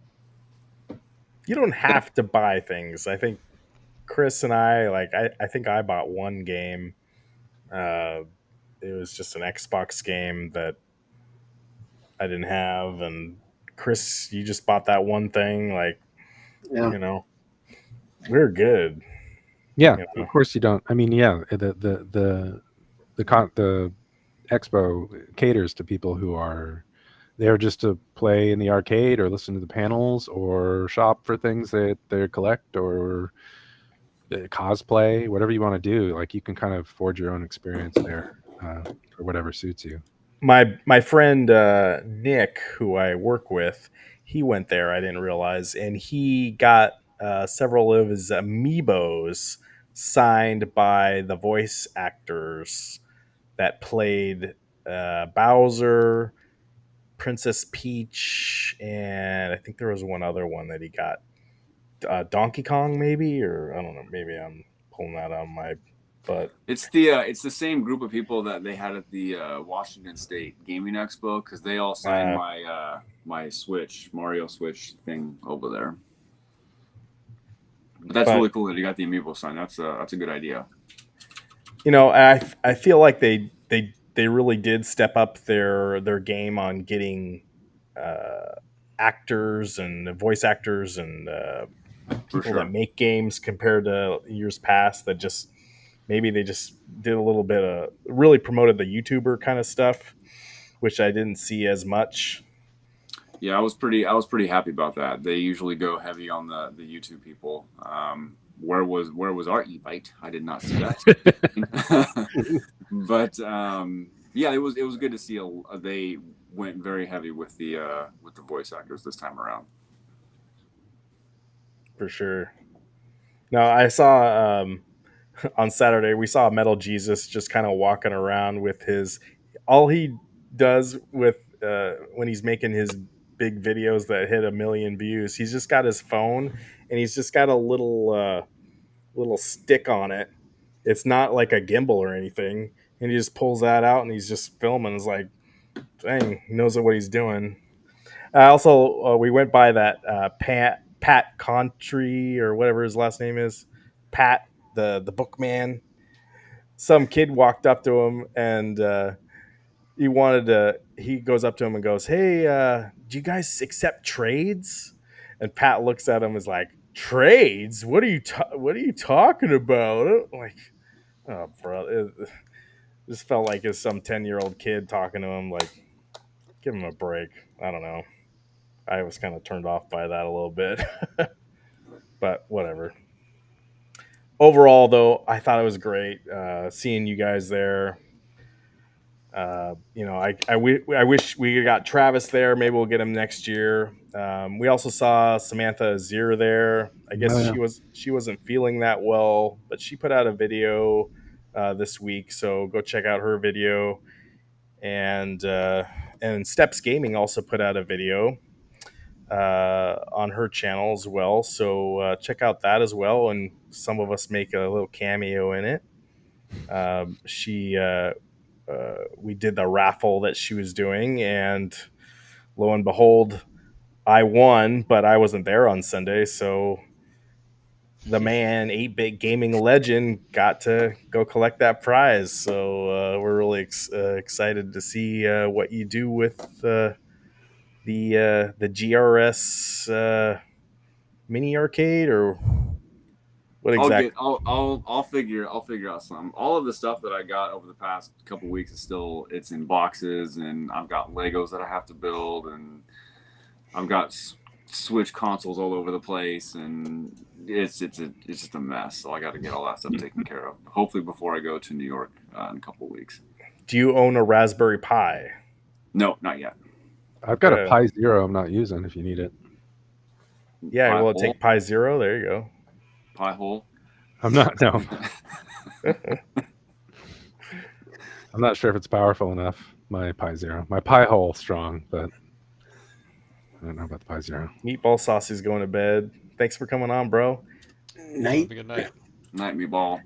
You don't have to buy things. I think Chris and I think I bought one game. It was just an Xbox game that I didn't have, and Chris, you just bought that one thing. Yeah. You know, we're good. Yeah, You know? of course you don't. I mean, yeah, the expo caters to people who are there just to play in the arcade or listen to the panels or shop for things that they collect or cosplay, whatever you want to do. Like you can kind of forge your own experience there for whatever suits you. My friend Nick, who I work with, he went there. I didn't realize, and he got several of his amiibos signed by the voice actors that played Bowser, Princess Peach, and I think there was one other one that he got. Donkey Kong, maybe, or I don't know. Maybe I'm pulling that out of my butt. It's the same group of people that they had at the Washington State Gaming Expo because they all signed my Mario Switch thing over there. But that's really cool that you got the amiibo sign. That's a good idea. You know, I feel like they really did step up their game on getting actors and voice actors and people that make games compared to years past that just maybe they just did a little bit of really promoted the YouTuber kind of stuff, which I didn't see as much. Yeah, I was pretty happy about that. They usually go heavy on the YouTube people. where was our Evite? I did not see that. But yeah, it was good to see. They went very heavy with the voice actors this time around. For sure. No, I saw on Saturday we saw Metal Jesus just kind of walking around with his all he does with when he's making his big videos that hit 1 million views. He's just got his phone and he's just got a little stick on it. It's not like a gimbal or anything, and he just pulls that out and he's just filming. It's like, dang, he knows what he's doing. Also, we went by that Pat Contry or whatever his last name is, Pat the bookman. Some kid walked up to him and he wanted to. He goes up to him and goes, "Hey, do you guys accept trades?" And Pat looks at him and is like, "Trades? What are you talking about?" I'm like, oh, bro, it just felt like it's some 10-year-old kid talking to him. Like, give him a break. I don't know. I was kind of turned off by that a little bit, but whatever. Overall, though, I thought it was great seeing you guys there. I wish we got Travis there. Maybe we'll get him next year. We also saw Samantha Azir there. I guess Oh, yeah. she wasn't feeling that well, but she put out a video this week, so go check out her video. And Steps Gaming also put out a video on her channel as well. So check out that as well. And some of us make a little cameo in it. She we did the raffle that she was doing, and lo and behold, I won, but I wasn't there on Sunday, so the man, 8-bit gaming legend, got to go collect that prize. So we're really excited to see what you do with the GRS mini arcade, or what exactly? I'll figure out some. All of the stuff that I got over the past couple weeks is still it's in boxes, and I've got Legos that I have to build, and I've got Switch consoles all over the place, and it's just a mess. So I got to get all that stuff taken care of. Hopefully before I go to New York in a couple weeks. Do you own a Raspberry Pi? No, not yet. I've got a Pi Zero I'm not using if you need it. Yeah, Pi will it hole? take Pi Zero? There you go. Pi hole. I'm not, no. I'm not sure if it's powerful enough, my Pi Zero. My Pi hole strong, but I don't know about the Pi Zero. Meatball Saucy's going to bed. Thanks for coming on, bro. Night. Have a good night. Night me ball.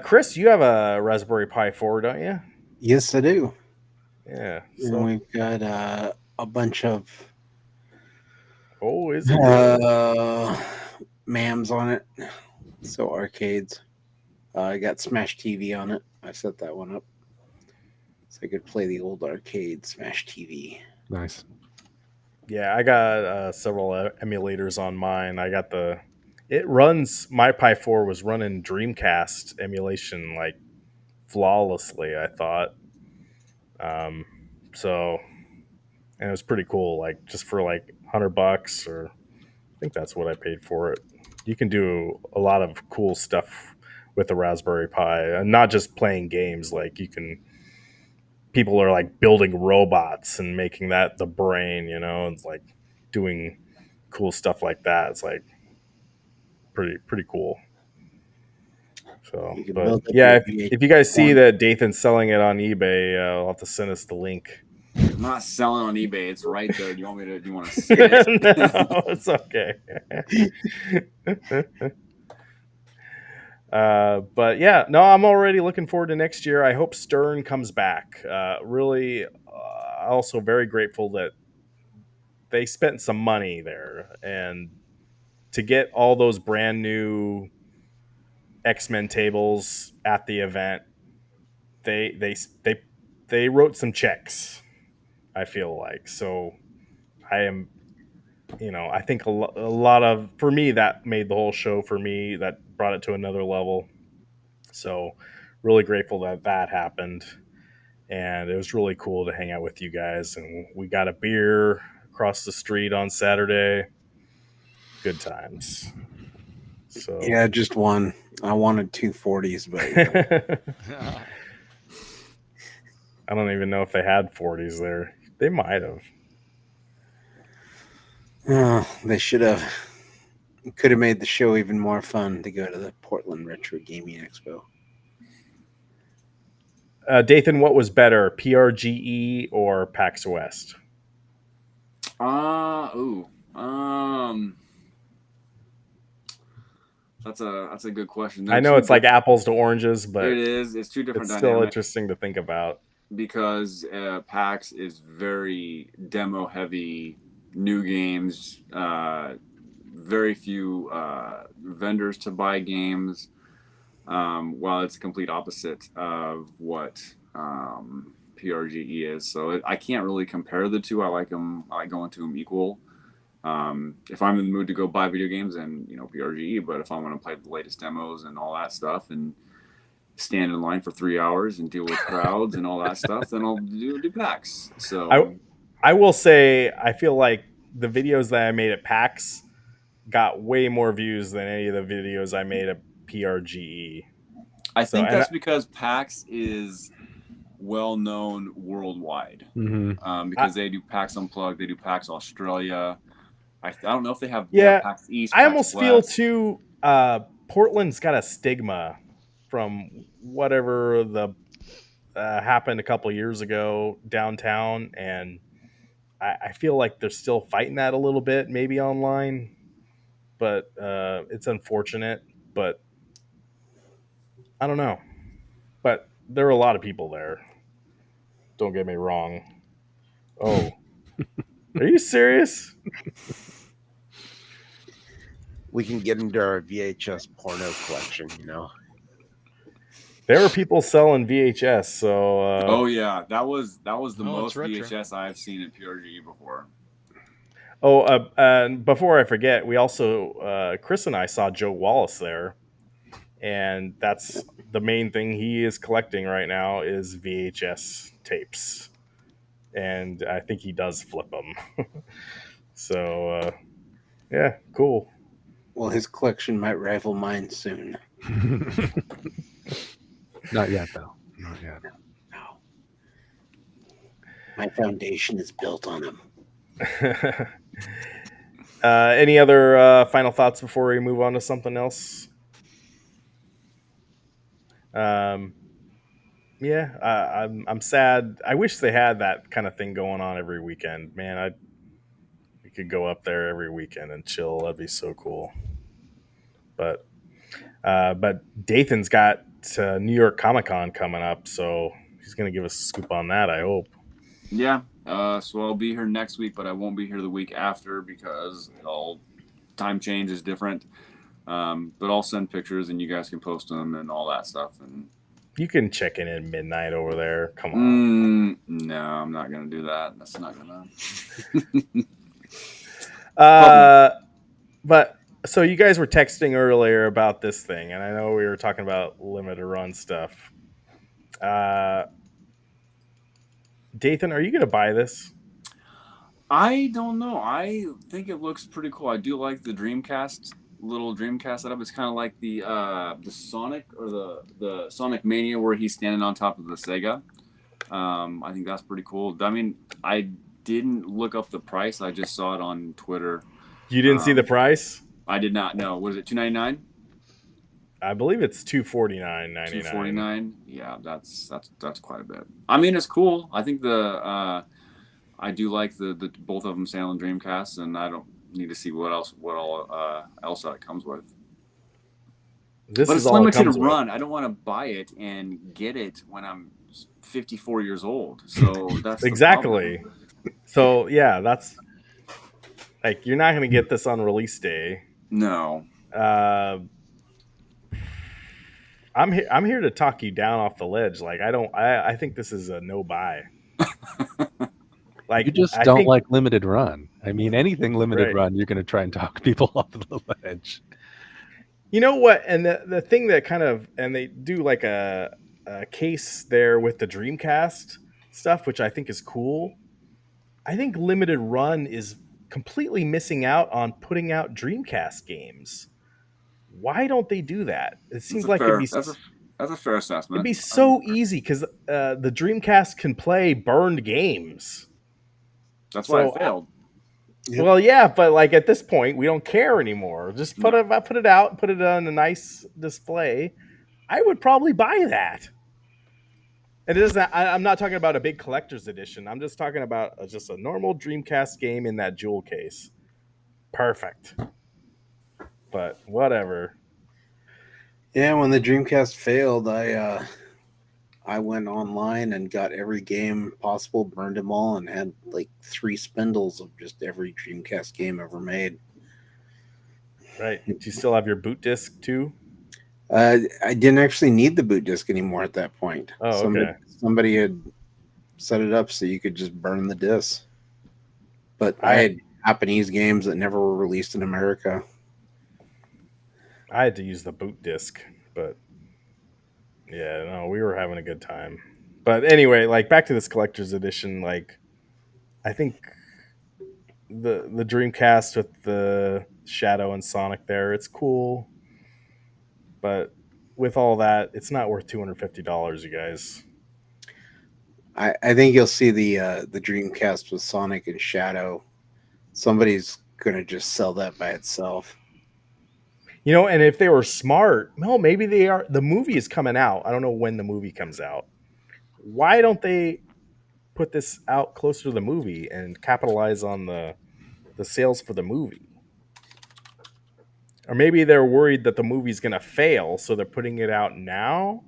Chris, you have a Raspberry Pi 4, don't you? Yes, I do. Yeah. And So, we've got a bunch of is it really? MAMs on it. So arcades. I got Smash TV on it. I set that one up so I could play the old arcade Smash TV. Nice. Yeah, I got several emulators on mine. I got it runs, my Pi 4 was running Dreamcast emulation like flawlessly, I thought. Um, so, and it was pretty cool, like just for like $100, or I think that's what I paid for it. You can do a lot of cool stuff with the Raspberry Pi, and not just playing games. Like people are like building robots and making that the brain. It's like doing cool stuff like that. It's like pretty cool. So, You can but build up yeah, your if you guys see VH1. that Dathan's selling it on eBay, I'll have to send us the link. I'm not selling on eBay. It's right there. Do you want to see it? No, it's okay. But yeah, no, I'm already looking forward to next year. I hope Stern comes back. Really, also very grateful that they spent some money there, and to get all those brand new X-Men tables at the event, they they they they wrote some checks. I feel like so. I am, I think a lot of, for me, that made the whole show for me. That brought it to another level. So, really grateful that that happened, and it was really cool to hang out with you guys. And we got a beer across the street on Saturday. good times. So Yeah, just one. I wanted 240s, but I don't even know if they had 40s there. They might have. they should have. Could have made the show even more fun to go to the Portland Retro Gaming Expo. Dathan, what was better, PRGE or PAX West? That's a good question. I know it's like apples to oranges, but it is. It's two different it's still dynamics interesting to think about. because PAX is very demo heavy, new games, very few vendors to buy games. While it's a complete opposite of what PRGE is, so I can't really compare the two. I like them. I like going to them equal. If I'm in the mood to go buy video games, then PRGE. But if I want to play the latest demos and all that stuff, and stand in line for 3 hours and deal with crowds and all that stuff, then I'll do PAX. So I will say I feel like the videos that I made at PAX got way more views than any of the videos I made at PRGE. I think that's because PAX is well known worldwide. Because they do PAX Unplugged, they do PAX Australia. I don't know if they have PAX East. I PAX almost West. feel too. Portland's got a stigma from whatever the happened a couple years ago downtown, and I feel like they're still fighting that a little bit, maybe online. But it's unfortunate. But I don't know. But there are a lot of people there. Don't get me wrong. Oh, are you serious? We can get into our VHS porno collection, There were people selling VHS, so oh yeah, that was the most retro. VHS I've seen in PRGE before. Oh, and before I forget, we also Chris and I saw Joe Wallace there, and that's the main thing he is collecting right now is VHS tapes, and I think he does flip them. So yeah, cool. Well, his collection might rival mine soon. Not yet, though. Not yet. No. My foundation is built on him. Any other final thoughts before we move on to something else? Yeah, I'm sad. I wish they had that kind of thing going on every weekend. Man, we could go up there every weekend and chill. That'd be so cool. But Dathan's got New York Comic Con coming up, so he's gonna give us a scoop on that. I hope. Yeah. So I'll be here next week, but I won't be here the week after because all time change is different. But I'll send pictures and you guys can post them and all that stuff. And you can check in at midnight over there. Come on. No, I'm not gonna do that. That's not gonna. But so you guys were texting earlier about this thing, and I know we were talking about limited run stuff. Dathan, are you going to buy this? I don't know. I think it looks pretty cool. I do like the little Dreamcast setup. It's kind of like the Sonic or the Sonic Mania where he's standing on top of the Sega. I think that's pretty cool. I mean, I didn't look up the price. I just saw it on Twitter. You didn't see the price? I did not know. What is it? $299? I believe it's $249.99. $249. Yeah, that's quite a bit. I mean, it's cool. I think I do like the both of them sailing Dreamcasts, and I don't need to see what else it comes with. But it's limited run. I don't want to buy it and get it when I'm 54 years old. So that's exactly. So yeah, that's like you're not going to get this on release day. No. I'm here to talk you down off the ledge. Like I think this is a no buy. Like you just don't like limited run. I mean, anything limited run, you're going to try and talk people off the ledge. You know what? And the thing that kind of, and they do like a case there with the Dreamcast stuff, which I think is cool. I think limited run is completely missing out on putting out Dreamcast games. Why don't they do that? It seems like That's a fair assessment. it'd be so easy because the Dreamcast can play burned games. That's why it So, failed. Yep. well, yeah, but like at this point, we don't care anymore. Just put No. it out, put it on a nice display. I would probably buy that. And it isn't. I'm not talking about a big collector's edition. I'm just talking about just a normal Dreamcast game in that jewel case. Perfect. But whatever. Yeah, when the Dreamcast failed, I went online and got every game possible, burned them all, and had like 3 spindles of just every Dreamcast game ever made. Right. Do you still have your boot disc too? I didn't actually need the boot disc anymore at that point. Oh, okay. Somebody had set it up so you could just burn the disc. But I had Japanese games that never were released in America. I had to use the boot disc, but yeah, no, we were having a good time. But anyway, like back to this collector's edition, like I think the Dreamcast with the Shadow and Sonic there, it's cool. But with all that, it's not worth $250, you guys. I think you'll see the Dreamcast with Sonic and Shadow. Somebody's gonna just sell that by itself. You know, and if they were smart, well, maybe they are. The movie is coming out. I don't know when the movie comes out. Why don't they put this out closer to the movie and capitalize on the sales for the movie? Or maybe they're worried that the movie's going to fail, so they're putting it out now.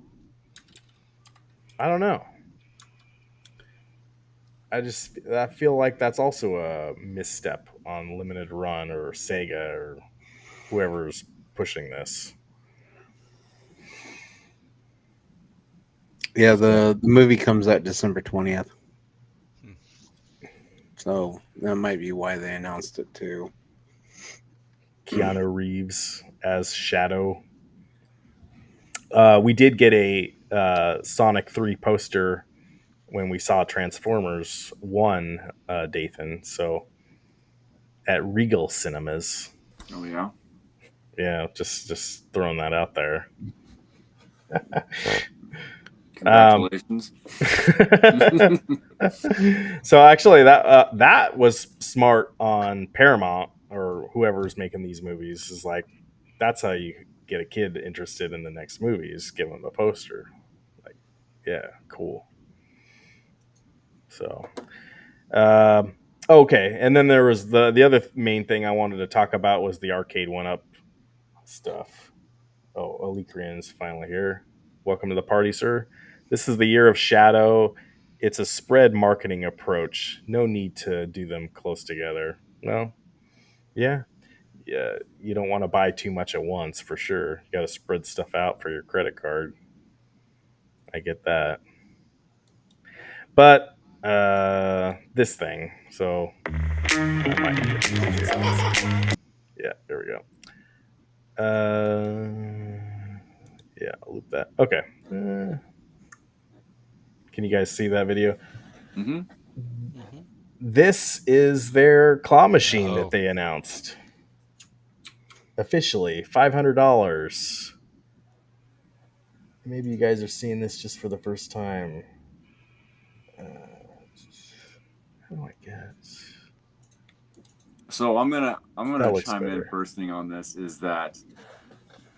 I don't know. I feel like that's also a misstep on Limited Run or Sega or whoever's pushing this. Yeah, the movie comes out December 20th. So that might be why they announced it too. Keanu Reeves as Shadow. We did get a Sonic 3 poster when we saw Transformers 1, Dathan. So at Regal Cinemas. Oh yeah. Yeah, just throwing that out there. Congratulations. So actually, that was smart on Paramount or whoever's making these movies. Is like that's how you get a kid interested in the next movie. Is give them a poster. Like, yeah, cool. So, okay, and then there was the other main thing I wanted to talk about was the arcade 1-up stuff. Oh, Alikrian's finally here. Welcome to the party, sir. This is the year of Shadow. It's a spread marketing approach. No need to do them close together. No? Yeah. Yeah. You don't want to buy too much at once for sure. You got to spread stuff out for your credit card. I get that. But this thing. So I might need it. Yeah, there we go. Yeah, I'll loop that. Okay. Can you guys see that video? Mm-hmm. This is their claw machine Oh. that they announced. Officially, $500. Maybe you guys are seeing this just for the first time. How do I get? So I'm gonna That looks chime in better. first thing on this is that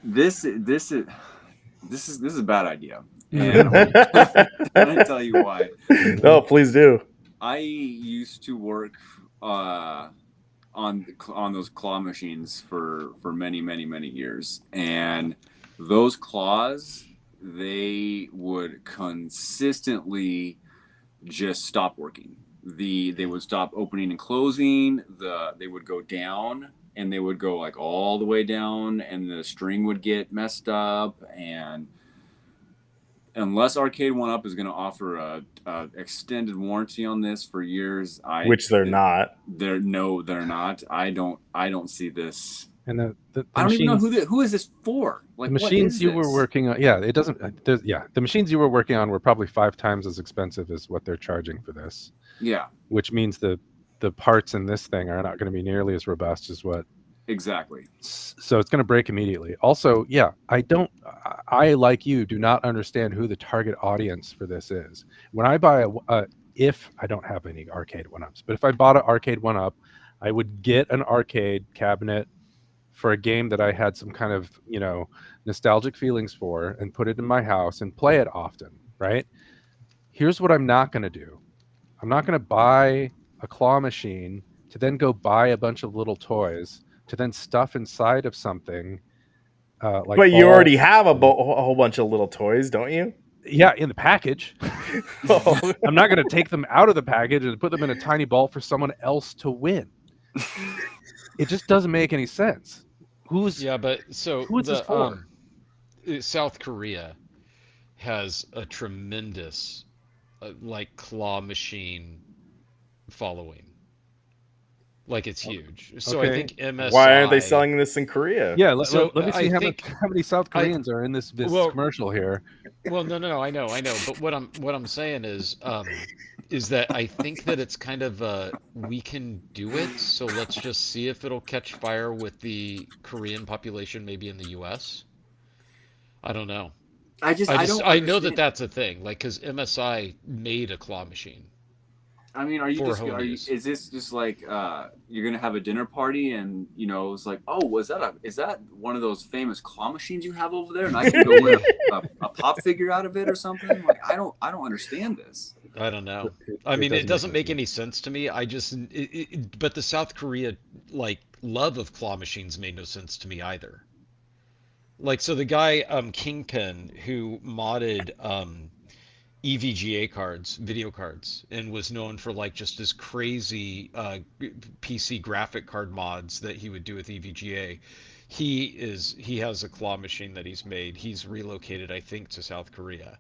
this is a bad idea, and I'm gonna tell you why. No, please do. I used to work on those claw machines for many years, and those claws, they would consistently just stop working. They would stop opening and closing. They would go down, and they would go like all the way down, and the string would get messed up. And unless Arcade 1-up is going to offer a extended warranty on this for years, Which they're not. They're not. I don't see this. And the I don't even know machines- who is this for. Like, the what machines is you were this? working on, yeah, it doesn't. The machines you were working on were probably 5 times as expensive as what they're charging for this. Yeah. Which means the the parts in this thing are not going to be nearly as robust as what. Exactly. So it's going to break immediately. Also, yeah, I like you do not understand who the target audience for this is. When I buy if I don't have any arcade 1-ups, but if I bought an arcade 1-up, I would get an arcade cabinet for a game that I had some kind of, nostalgic feelings for, and put it in my house and play it often, right? Here's what I'm not going to do. I'm not going to buy a claw machine to then go buy a bunch of little toys to then stuff inside of something like. But you already balls. have a whole bunch of little toys, don't you? Yeah, in the package. Oh. I'm not going to take them out of the package and put them in a tiny ball for someone else to win. It just doesn't make any sense. Who is this for? South Korea has a tremendous like claw machine following. Like it's huge. So I Okay. think MSI. Why aren't they selling this in Korea? Yeah, So let me see I how think many South Koreans are in this commercial here. Well, no, I know. But what I'm saying is that I think that it's kind of we can do it, so let's just see if it'll catch fire with the Korean population, maybe in the U.S. I don't know. I don't I know understand. that's a thing, like because MSI made a claw machine. I mean, For home use. is this just like you're gonna have a dinner party and it's like, oh, is that one of those famous claw machines you have over there, and I can go win a pop figure out of it or something? Like I don't understand this. I don't know. I mean, it doesn't make any sense to me. But the South Korea like love of claw machines made no sense to me either. Like, so the guy Kingpin who modded EVGA cards, video cards, and was known for like just his crazy PC graphic card mods that he would do with EVGA. He has a claw machine that he's made. He's relocated, I think, to South Korea,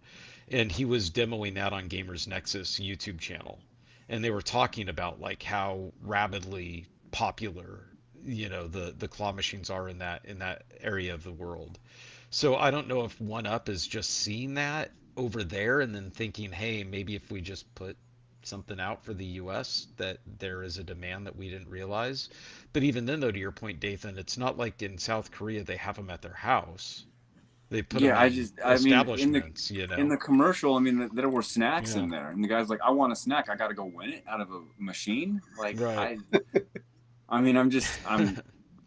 and he was demoing that on Gamers Nexus YouTube channel, and they were talking about like how rapidly popular the claw machines are in that area of the world. So I don't know if One Up is just seeing that over there and then thinking, hey, maybe if we just put something out for the US that there is a demand that we didn't realize. But even then, though, to your point, Dathan, it's not like in South Korea they have them at their house. They put them Yeah, in I mean, establishments, in the commercial, I mean, there were snacks Yeah. in there, and the guy's like, I want a snack. I got to go win it out of a machine. Like Right. I mean,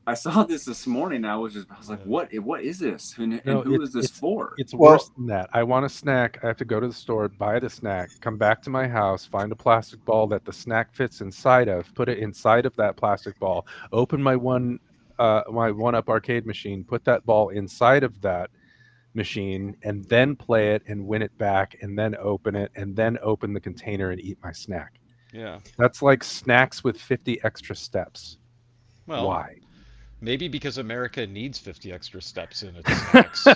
I saw this morning. I was like, what is this? And who is this for? It's worse than that. I want a snack. I have to go to the store, buy the snack, come back to my house, find a plastic ball that the snack fits inside of, put it inside of that plastic ball, open my one up arcade machine, put that ball inside of that machine, and then play it and win it back, and then open it, and then open the container and eat my snack. Yeah. That's like snacks with 50 extra steps. Well, why? Maybe because America needs 50 extra steps in its snacks.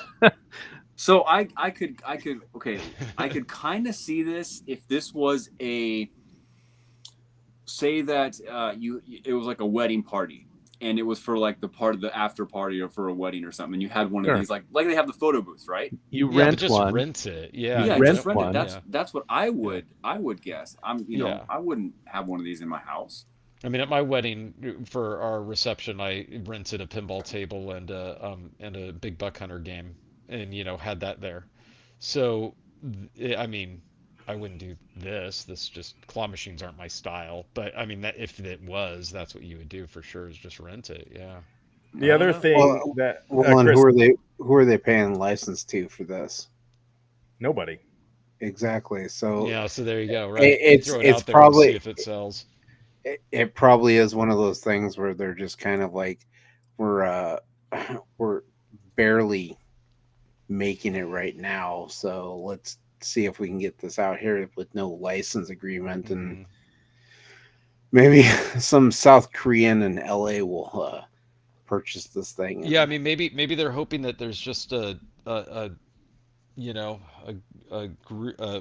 So I could kind of see this if this was say that it was like a wedding party, and it was for like the part of the after party or for a wedding or something, and you had one of these like they have the photo booths, right? You Yeah, but rent just one. rent it. Yeah. Yeah, rent just rent one. it. That's what I would guess. Yeah. I wouldn't have one of these in my house. I mean, at my wedding for our reception, I rented a pinball table and a big buck hunter game, and had that there. So, I mean, I wouldn't do this. This just claw machines aren't my style. But I mean, that if it was, that's what you would do for sure is just rent it. Yeah. The other thing that and Chris, who are they paying license to for this? nobody. Exactly. So Yeah. So there you go. Right. It's throw it out there probably and see if it sells. it probably is one of those things where they're just kind of like we're barely making it right now, so let's see if we can get this out here with no license agreement, and maybe some South Korean in LA will purchase this thing. Yeah, I mean, maybe they're hoping that there's just a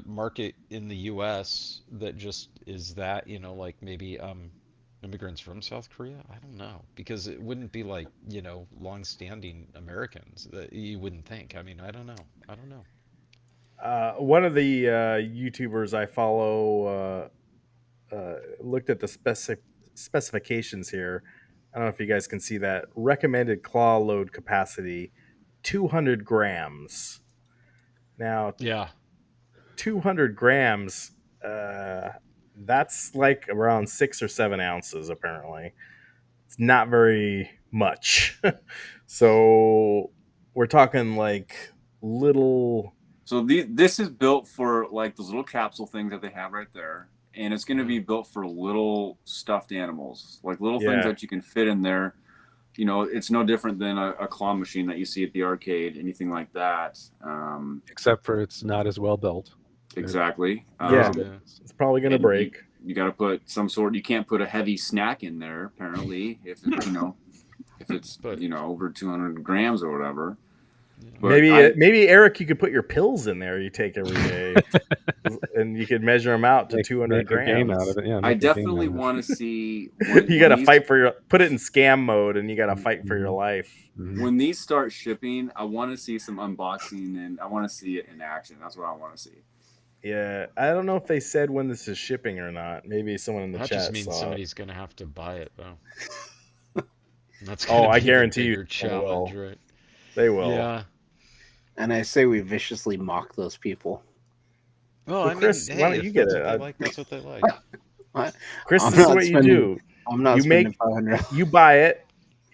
market in the U.S. that just is that, like maybe immigrants from South Korea. I don't know, because it wouldn't be like long-standing Americans that you wouldn't think. I mean, I don't know. One of the YouTubers I follow looked at the specifications here. I don't know if you guys can see that. Recommended claw load capacity 200 grams. Now, Yeah. 200 grams, uh, that's like around 6 or 7 ounces, apparently. It's not very much. So we're talking like little. So this is built for like those little capsule things that they have right there, and it's going to be built for little stuffed animals, like little things Yeah. that you can fit in there. You know, it's no different than a claw machine that you see at the arcade, anything like that. Except for it's not as well built. Exactly. Yeah. Yeah. It's probably going to And break. you got to put some sort. You can't put a heavy snack in there. Apparently, if it, if it's But over 200 grams or whatever. But Maybe Eric, you could put your pills in there you take every day, and you could measure them out to 200 Make a game out grams. of it. Yeah, I make a game out definitely of it. want to see You got to fight for your. Put it in scam mode, and you got to fight for your Mhm. life. Mhm. when these start shipping. I want to see some unboxing, and I want to see it in action. That's what I want to see. Yeah, I don't know if they said when this is shipping or not. Maybe someone in the that just chat means saw it. somebody's gonna have to buy it though. That's Oh, gonna I be the guarantee you bigger they will. challenge, right? They will. Yeah. And I say we viciously mock those people. Well, Well, I mean, Chris, why hey, don't you if get that's it? what they like, that's what they like. I, Chris, I'm this is not what you spending. do. I'm not You spending make 500. you buy it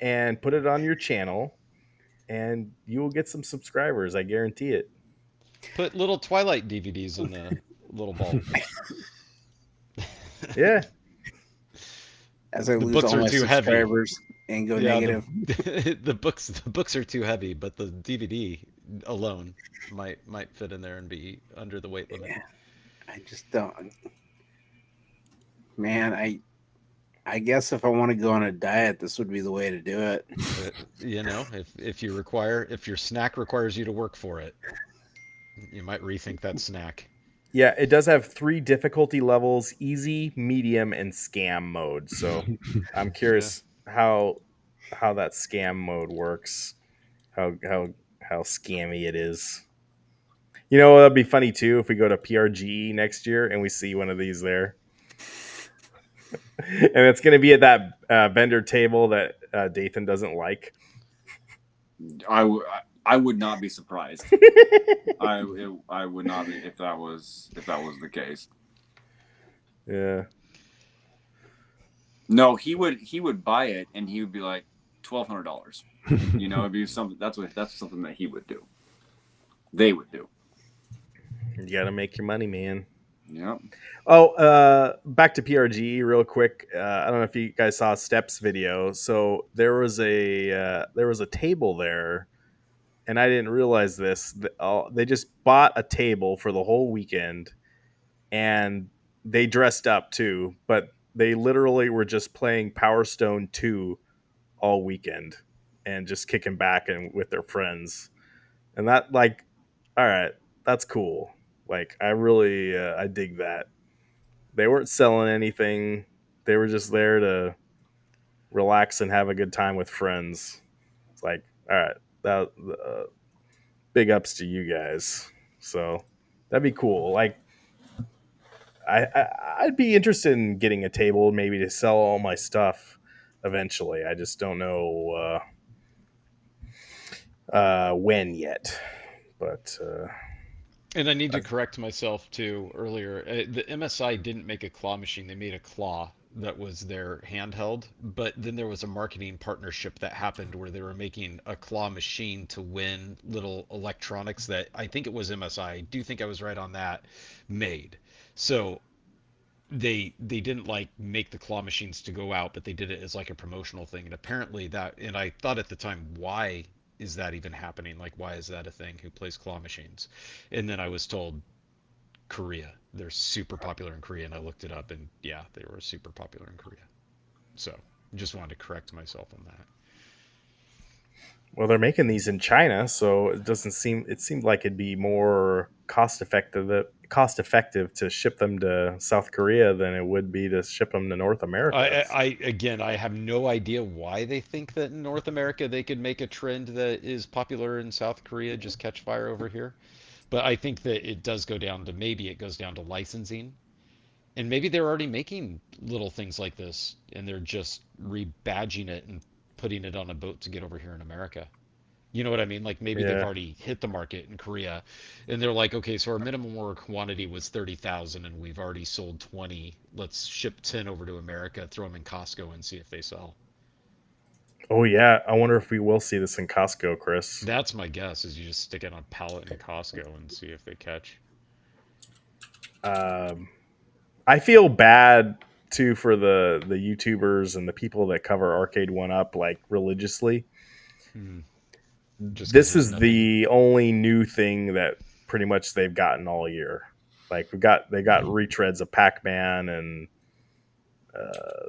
and put it on your channel, and you will get some subscribers. I guarantee it. Put little Twilight DVDs in the little ball. Yeah, As I The lose books all are my too heavy. subscribers and go Yeah, negative. the books are too heavy, but the DVD alone might fit in there and be under the weight limit. Yeah, I just don't. Man, I guess if I want to go on a diet, this would be the way to do it. If if your snack requires you to work for it, you might rethink that snack. yeah. It does have 3 difficulty levels: easy, medium, and scam mode. So I'm Yeah. curious how that scam mode works. How scammy it is. You know, that'd be funny too if we go to PRGE next year and we see one of these there, and it's going to be at that vendor table that Dathan doesn't like. I would not be surprised. I would not be if that was the case. Yeah, No, he would buy it and he would be like $1,200. It'd be something. That's something that he would do. They would do. you got to make your money, man. Yep. Oh, back to PRG real quick. I don't know if you guys saw Steps video. So there was a table there, and I didn't realize this. They just bought a table for the whole weekend, and they dressed up too. But they literally were just playing Power Stone 2 all weekend, and just kicking back and with their friends. And that, like, all right, that's cool. Like, I dig that. They weren't selling anything. They were just there to relax and have a good time with friends. It's like, all right, that big ups to you guys. So that'd be cool. Like, I'd be interested in getting a table maybe to sell all my stuff eventually. I just don't know when yet. But And I need to correct myself too earlier. The MSI didn't make a claw machine, they made a claw that was their handheld. But then there was a marketing partnership that happened where they were making a claw machine to win little electronics that I think it was MSI. I do think I was right on that made. So they didn't like make the claw machines to go out, but they did it as like a promotional thing. And apparently and I thought at the time, why is that even happening? Like, why is that a thing? Who plays claw machines? And then I was told Korea. They're super popular in Korea, and I looked it up, and yeah, they were super popular in Korea. So just wanted to correct myself on that. well, they're making these in China, so it doesn't seem. It seemed like it'd be more cost effective to ship them to South Korea than it would be to ship them to North America. I have no idea why they think that in North America they could make a trend that is popular in South Korea just catch fire over here. But I think that it does go down to maybe it goes down to licensing. And maybe they're already making little things like this, and they're just rebadging it and putting it on a boat to get over here in America. You know what I mean? Like maybe they've Yeah. already hit the market in Korea, and they're like, okay, so our minimum order quantity was 30,000, and we've already sold 20. Let's ship 10 over to America, throw them in Costco, and see if they sell. Oh yeah, I wonder if we will see this in Costco, Chris. That's my guess. Is you just stick it on a pallet in Costco and see if they catch. Um, I feel bad too for the YouTubers and the people that cover Arcade One Up like religiously. Hmm. Just because This there's is nothing. the only new thing that pretty much they've gotten all year. Like they got retreads of Pac-Man and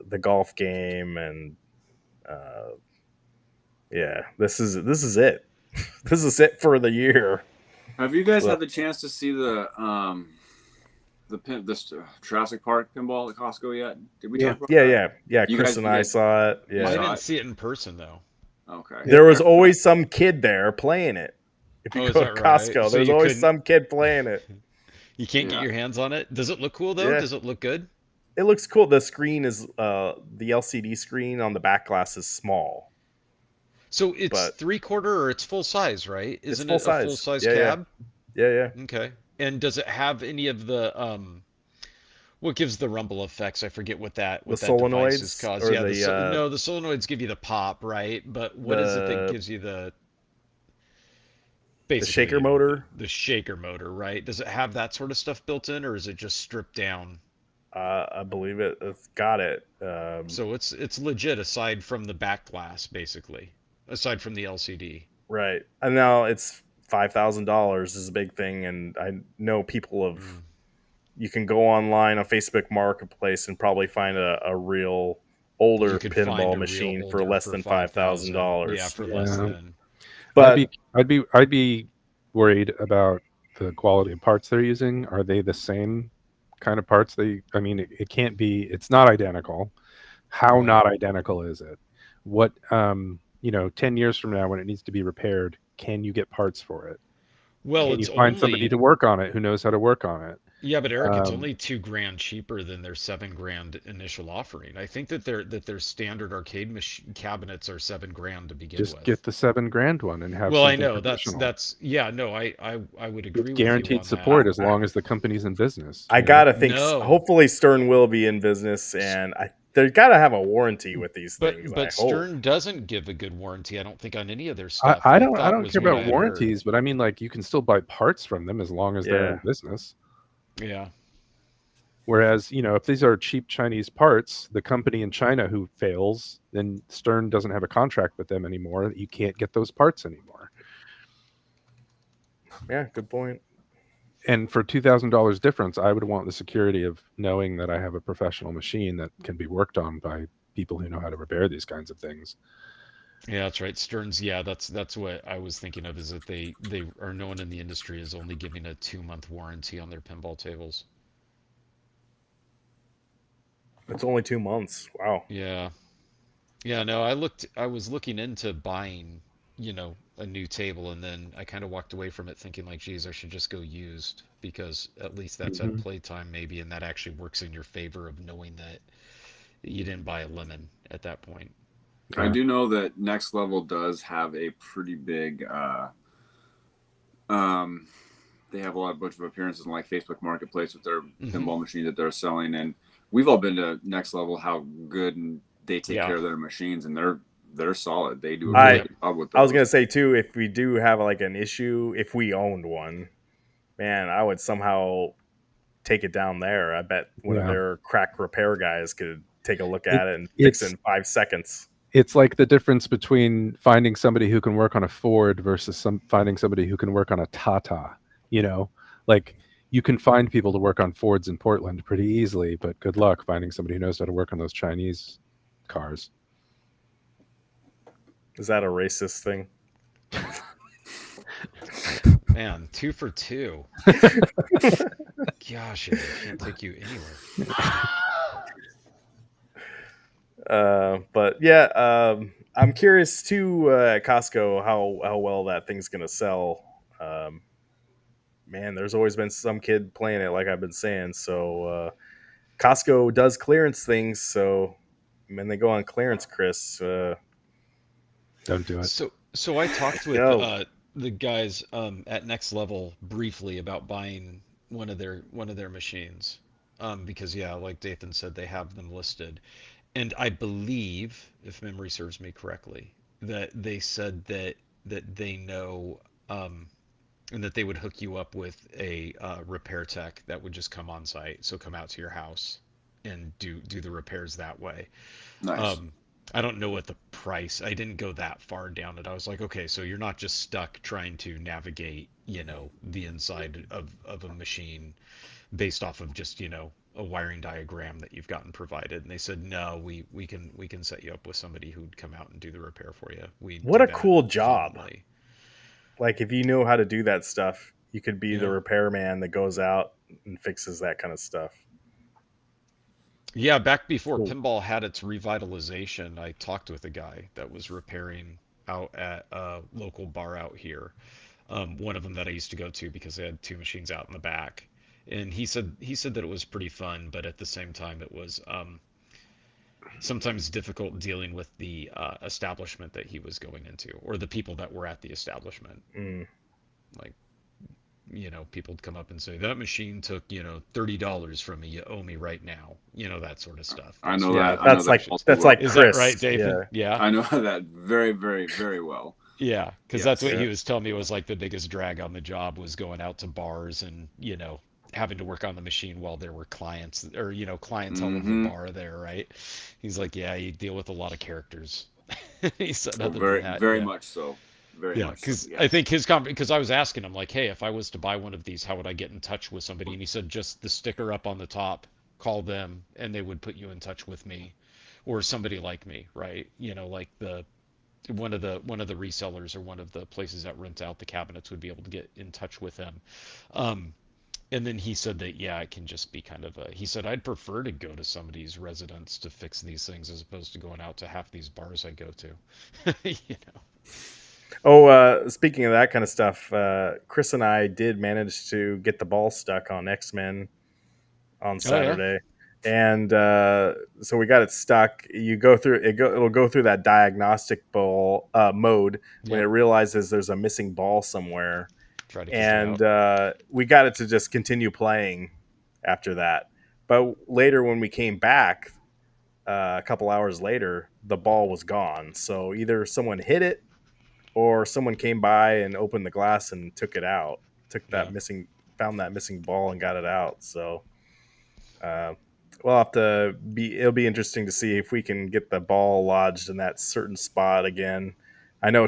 the golf game and uh, yeah, this is it. This is it for the year. Have you guys So, had the chance to see this Jurassic Park pinball at Costco yet? Did we Yeah. talk about yeah, that? yeah. You Chris guys, and you I guys, saw it. you I Yeah, saw didn't it? see it in person though. Okay. there was always some kid there playing it. If you Oh, is go to that right? Costco, So there's you always couldn't, some kid playing it. you can't get Yeah. your hands on it? Does it look cool though? Yeah, Does it look good? it looks cool. The screen is the LCD screen on the back glass is small, So it's but 3/4 or it's full size, right? it's Isn't full it a full size. size Yeah, yeah, cab? yeah, yeah. Okay. And does it have any of the what gives the rumble effects? I forget The what that device is solenoids caused. or Yeah, no, the solenoids give you the pop, right? But what is it that the gives you the the basically, shaker motor. the shaker motor, right? Does it have that sort of stuff built in, or is it just stripped down? I believe it's got it. So it's legit aside from the back glass, basically, aside from the LCD. Right, and now it's $5,000 is a big thing, and I know people have. Mm. You can go online on Facebook Marketplace and probably find a real You older could find pinball a real machine for older less for than five thousand 5,000. Yeah, dollars. for less Yeah. than. But I'd be worried about the quality of parts they're using. Are they the same kind of parts? I mean, it can't be. It's not identical. How Right. not identical is it? What 10 years from now when it needs to be repaired, can you get parts for it? Well, Can you it's find somebody only to work on it who knows how to work on it? yeah, but Eric, it's Um, only 2 grand cheaper than their 7 grand initial offering. I think that their standard arcade cabinets are 7 grand to begin just with. get the 7 grand one and have Well, I something know professional that's yeah, no, I would agree with with you guaranteed on that. support as long as the company's in business. I gotta think. No, Hopefully, Stern will be in business, and they gotta have a warranty with these things. I but hope. Stern doesn't give a good warranty, I don't think, on any of their I, stuff. I I don't I thought don't was care what about I had heard. warranties, but I mean like you can still buy parts from them as long as they're Yeah, in business. Yeah. Whereas, if these are cheap Chinese parts, the company in China who fails, then Stern doesn't have a contract with them anymore. You can't get those parts anymore. yeah. Good point. And for $2,000 difference, I would want the security of knowing that I have a professional machine that can be worked on by people who know how to repair these kinds of things. Yeah, that's right. Stearns, yeah, that's what I was thinking of, is that they are known in the industry as only giving a 2 month warranty on their pinball tables. It's only 2 months. Wow. Yeah. Yeah, no, I was looking into buying, a new table, and then I kind of walked away from it thinking like, geez, I should just go used, because at least that's at Mhm. playtime maybe, and that actually works in your favor of knowing that you didn't buy a lemon at that point. I Yeah. do know that Next Level does have a pretty big. Um, they have a bunch of appearances on like Facebook Marketplace with their Hmm. pinball machine that they're selling, and we've all been to Next Level. How good and they take Yeah. care of their machines, and they're solid. They do a really I Yep. good job with I was those. gonna say too, if we do have like an issue, if we owned one, man, I would somehow take it down there. I bet one of Yeah. their crack repair guys could take a look It, at it and fix it it's in 5 seconds. it's like the difference between finding somebody who can work on a Ford versus finding somebody who can work on a Tata. Like you can find people to work on Fords in Portland pretty easily, but good luck finding somebody who knows how to work on those Chinese cars. Is that a racist thing? Man, 2 for 2. Gosh, I can't take you anywhere. But yeah, I'm curious too at Costco how well that thing's gonna sell. Man, there's always been some kid playing it, like I've been saying. So Costco does clearance things, so when they go on clearance, Chris, Don't do it. So I talked with no. the guys at Next Level briefly about buying one of their machines, because yeah, like Dathan said, they have them listed, and I believe, if memory serves me correctly, that they said that they know, and that they would hook you up with a repair tech that would just come on site, so come out to your house and do the repairs that way. Nice. I don't know what the price. I didn't go that far down it. I was like, okay, so you're not just stuck trying to navigate, the inside of a machine based off of just, a wiring diagram that you've gotten provided. And they said, no, we can set you up with somebody who'd come out and do the repair for you. We What do a that cool job. vehemently. Like, if you know how to do that stuff, you could be the Yeah. repairman that goes out and fixes that kind of stuff. Yeah, back before Cool. pinball had its revitalization, I talked with a guy that was repairing out at a local bar out here. One of them that I used to go to because they had two machines out in the back. And he said that it was pretty fun, but at the same time it was sometimes difficult dealing with the establishment that he was going into, or the people that were at the establishment. Mm. Like, people would come up and say, that machine took, $30 from me. You owe me right now. That sort of stuff. I know Yeah, that. I know that's that like all too that's well. like Is that Chris. right, Dathan? Yeah. Yeah. I know that very, very, very well. Yeah, because that's what Yes. he was telling me was like the biggest drag on the job was going out to bars and, having to work on the machine while there were clients or, clientele of the Mm-hmm. bar there, right? He's like, yeah, you deal with a lot of characters. He said, Oh, other than very, that, very yeah. much so. Very Yeah, much so. because I Yes. think because I was asking him like, hey, if I was to buy one of these, how would I get in touch with somebody? And he said just the sticker up on the top, call them, and they would put you in touch with me, or somebody like me, right? Like the one of the resellers or one of the places that rent out the cabinets would be able to get in touch with them. Um, and then he said that yeah, it can just be kind of a. He said I'd prefer to go to somebody's residence to fix these things as opposed to going out to half these bars I go to. you know. Oh, speaking of that kind of stuff, Chris and I did manage to get the ball stuck on X-Men on Oh yeah. Saturday, and so we got it stuck. You go through it. It'll go through that diagnostic ball mode when it Yep. realizes there's a missing ball somewhere, Try to kick it and out. we got it to just continue playing after that. But later, when we came back, a couple hours later, the ball was gone. So either someone hit it or someone came by and opened the glass and took it out, Yeah. found that missing ball and got it out. So uh, we'll have to it'll be interesting to see if we can get the ball lodged in that certain spot again. I know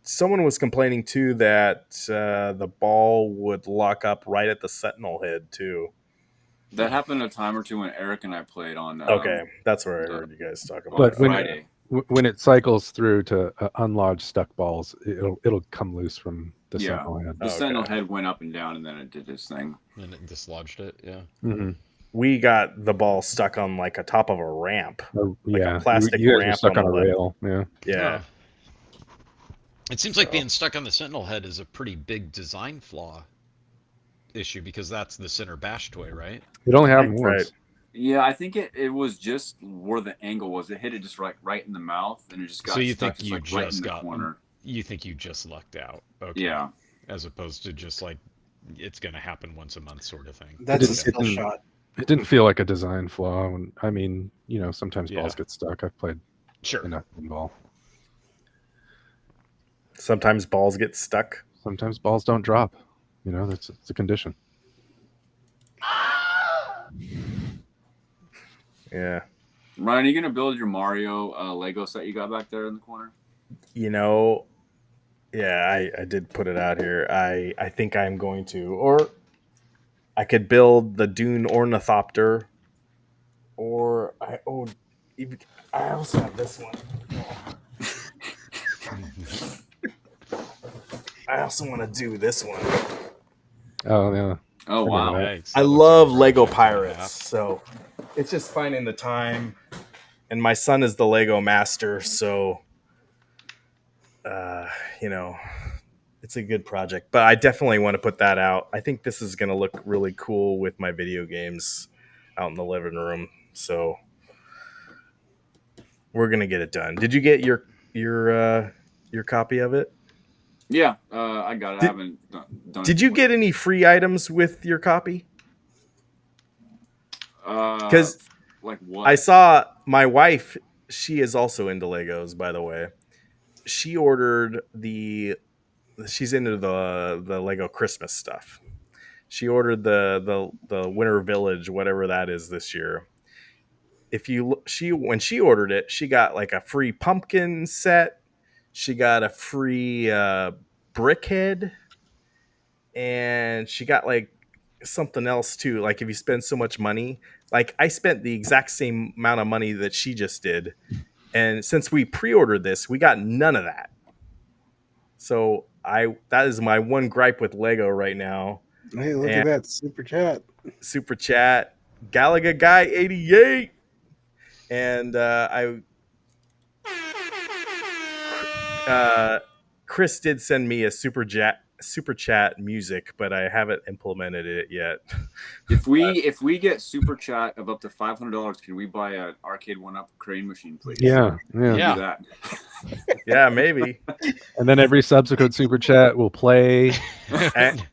someone was complaining too that the ball would lock up right at the sentinel head too. That happened a time or two when Eric and I played on Okay, that's where I the heard you guys talk about on But it. when Okay. when it cycles through to unlodge stuck balls, it'll come loose from the Yeah. sentinel head. the Okay. sentinel head went up and down, and then it did its thing. And it dislodged it. Yeah. Mm-hmm. We got the ball stuck on like a top of a ramp, like Yeah, a plastic you guys were ramp stuck on a ledge. rail. Yeah. Yeah. It seems like being stuck on the Sentinel head is a pretty big design flaw issue because that's the center bash toy, right? It only happened That's once. right. Yeah, I think it was just where the angle was. It hit it just right in the mouth, and it just got So you stuck think just you like right in just the got corner. you think you just lucked out. Okay. Yeah. As opposed to just like it's gonna happen once a month sort of thing. That's a It skill didn't- shot. It didn't feel like a design flaw. I mean, sometimes Yeah. balls get stuck. I've played Sure. enough pinball. Sometimes balls get stuck. Sometimes balls don't drop. It's a condition. Yeah. Ryan, are you gonna build your Mario Lego set you got back there in the corner? Yeah, I did put it out here. I think I'm going to, or I could build the Dune Ornithopter, or I also have this one. I also want to do this one. Oh yeah. Oh wow. Yikes, I that looks love like a Lego project and a half. Pirates, so it's just finding the time. And my son is the Lego master, so uh, you know, it's a good project. But I definitely want to put that out. I think this is going to look really cool with my video games. out in the living room. So we're gonna get it done. Did you get your copy of it? Yeah, I got it. I Did- haven't done Did anything you with get it. any free items with your copy? Uh, 'Cause like what? I saw my wife. She is also into Legos, by the way. She ordered the. She's into the Lego Christmas stuff. She ordered the Winter Village, whatever that is, this year. If you she when she ordered it, she got like a free pumpkin set. She got a free brick head, and she got like something else too. Like if you spend so much money, like I spent the exact same amount of money that she just did, and since we pre-ordered this, we got none of that. So I that is my one gripe with Lego right now. Hey, look And at that super chat. super chat, Galaga Guy 88, and Chris did send me a super chat music, but I haven't implemented it yet. If we get super chat of up to $500, can we buy an arcade 1-up crane machine, please? Yeah. Can we Yeah. do that? Yeah, maybe. And then every subsequent super chat will play, And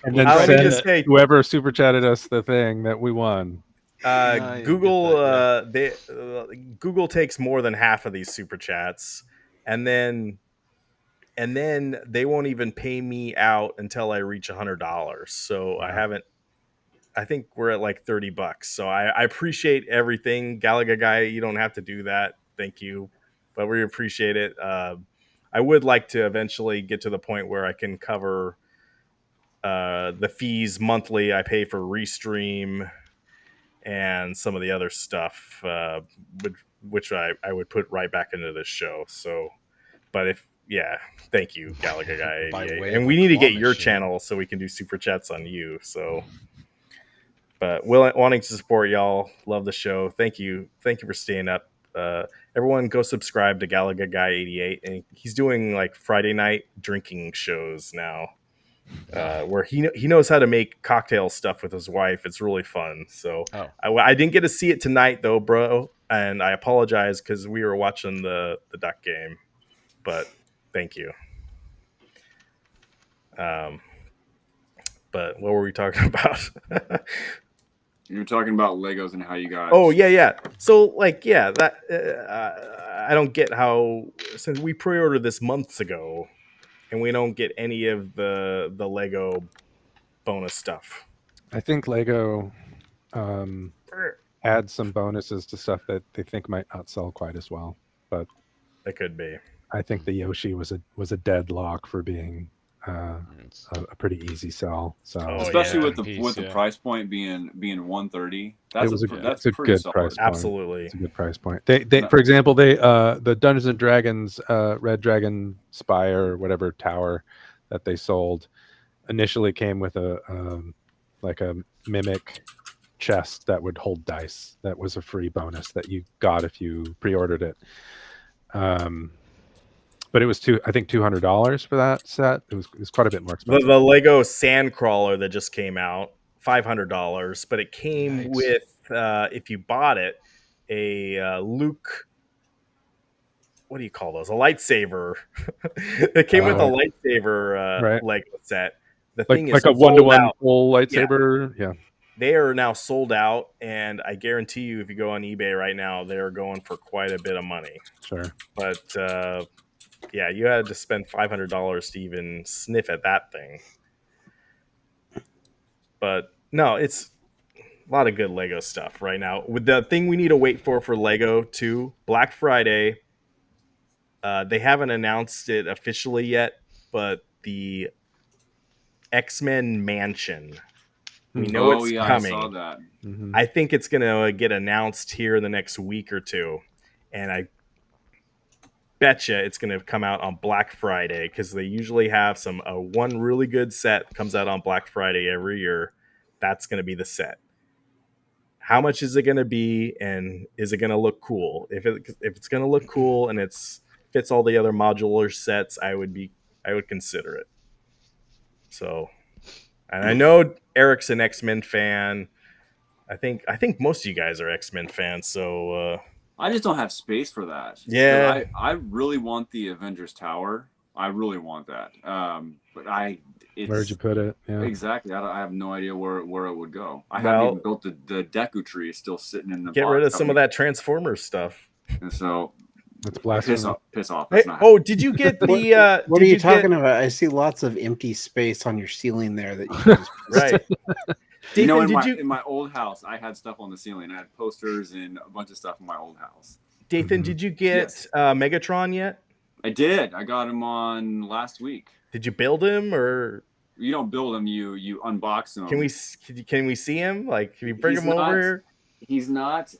and then I need to send say, whoever super chatted us the thing that we won. I get Google that, Google takes more than half of these super chats, and then they won't even pay me out until I reach $100. So I Wow. haven't. I think we're at like $30. So I appreciate everything, Galaga Guy. You don't have to do that. Thank you, but we appreciate it. I would like to eventually get to the point where I can cover the fees monthly I pay for Restream and some of the other stuff, which I would put right back into this show. So, but if yeah, thank you, Galaga Guy By 88, way and of we a need to claw get your machine. channel so we can do super chats on you. So, but wanting to support y'all, love the show. Thank you for staying up. Everyone, go subscribe to Galaga Guy 88, and he's doing like Friday night drinking shows now. Where he knows how to make cocktail stuff with his wife. It's really fun. So Oh. I didn't get to see it tonight though, bro, and I apologize because we were watching the duck game. But thank you. But what were we talking about? You're talking about Legos and how you got. Oh yeah. So like that I don't get how, since we pre-ordered this months ago and we don't get any of the Lego bonus stuff. I think Lego adds some bonuses to stuff that they think might not sell quite as well. But It could be. I think the Yoshi was a deadlock for being It's a pretty easy sell. So Especially yeah. with the Piece, yeah. price point being 130. it's That's a pretty good solid. price point. Absolutely. It's a good price point. They for example, the Dungeons and Dragons Red Dragon Spire or whatever tower that they sold initially came with a like a mimic chest that would hold dice. That was a free bonus that you got if you pre-ordered it. But it was $200 for that set. It was quite a bit more expensive. The Lego Sandcrawler that just came out, $500, but it came Yikes. with if you bought it, a Luke. What do you call those? A lightsaber. It came with a lightsaber Right. Lego set. The like thing is like a sold 1-to-1 out. full lightsaber. Yeah. They are now sold out, and I guarantee you, if you go on eBay right now, they're going for quite a bit of money. Sure. But yeah, you had to spend $500 to even sniff at that thing. But no, it's a lot of good Lego stuff right now. With the thing we need to wait for Lego too, Black Friday. They haven't announced it officially yet, but the X-Men Mansion, we know Oh it's yeah, coming. I saw that. Mhm. I think it's gonna get announced here in the next week or two, and I betcha it's gonna come out on Black Friday because they usually have one really good set comes out on Black Friday every year. That's gonna be the set. How much is it going to be, and is it going to look cool? If it's going to look cool and fits all the other modular sets, I would consider it. So, and I know Eric's an X-Men fan. I think most of you guys are X-Men fans, so I just don't have space for that. Yeah. I really want the Avengers Tower. I really want that. But Where'd you put it? Yeah. exactly. I have no idea where it would go. I haven't Well- even built the Deku tree. It's still sitting in the get box. rid of some of that Transformers stuff. And so That's blasphemy. piss off. Hey, That's not. oh, did you get the? What did are you get- talking about? I see lots of empty space on your ceiling there that you can just Right. You know, Dathan, in my old house, I had stuff on the ceiling. I had posters and a bunch of stuff in my old house. Dathan, did you get Yes. Megatron yet? I did. I got him on last week. Did you build him, or You don't build them. You unbox them. can we see him? Like, can you bring He's him over here? He's not.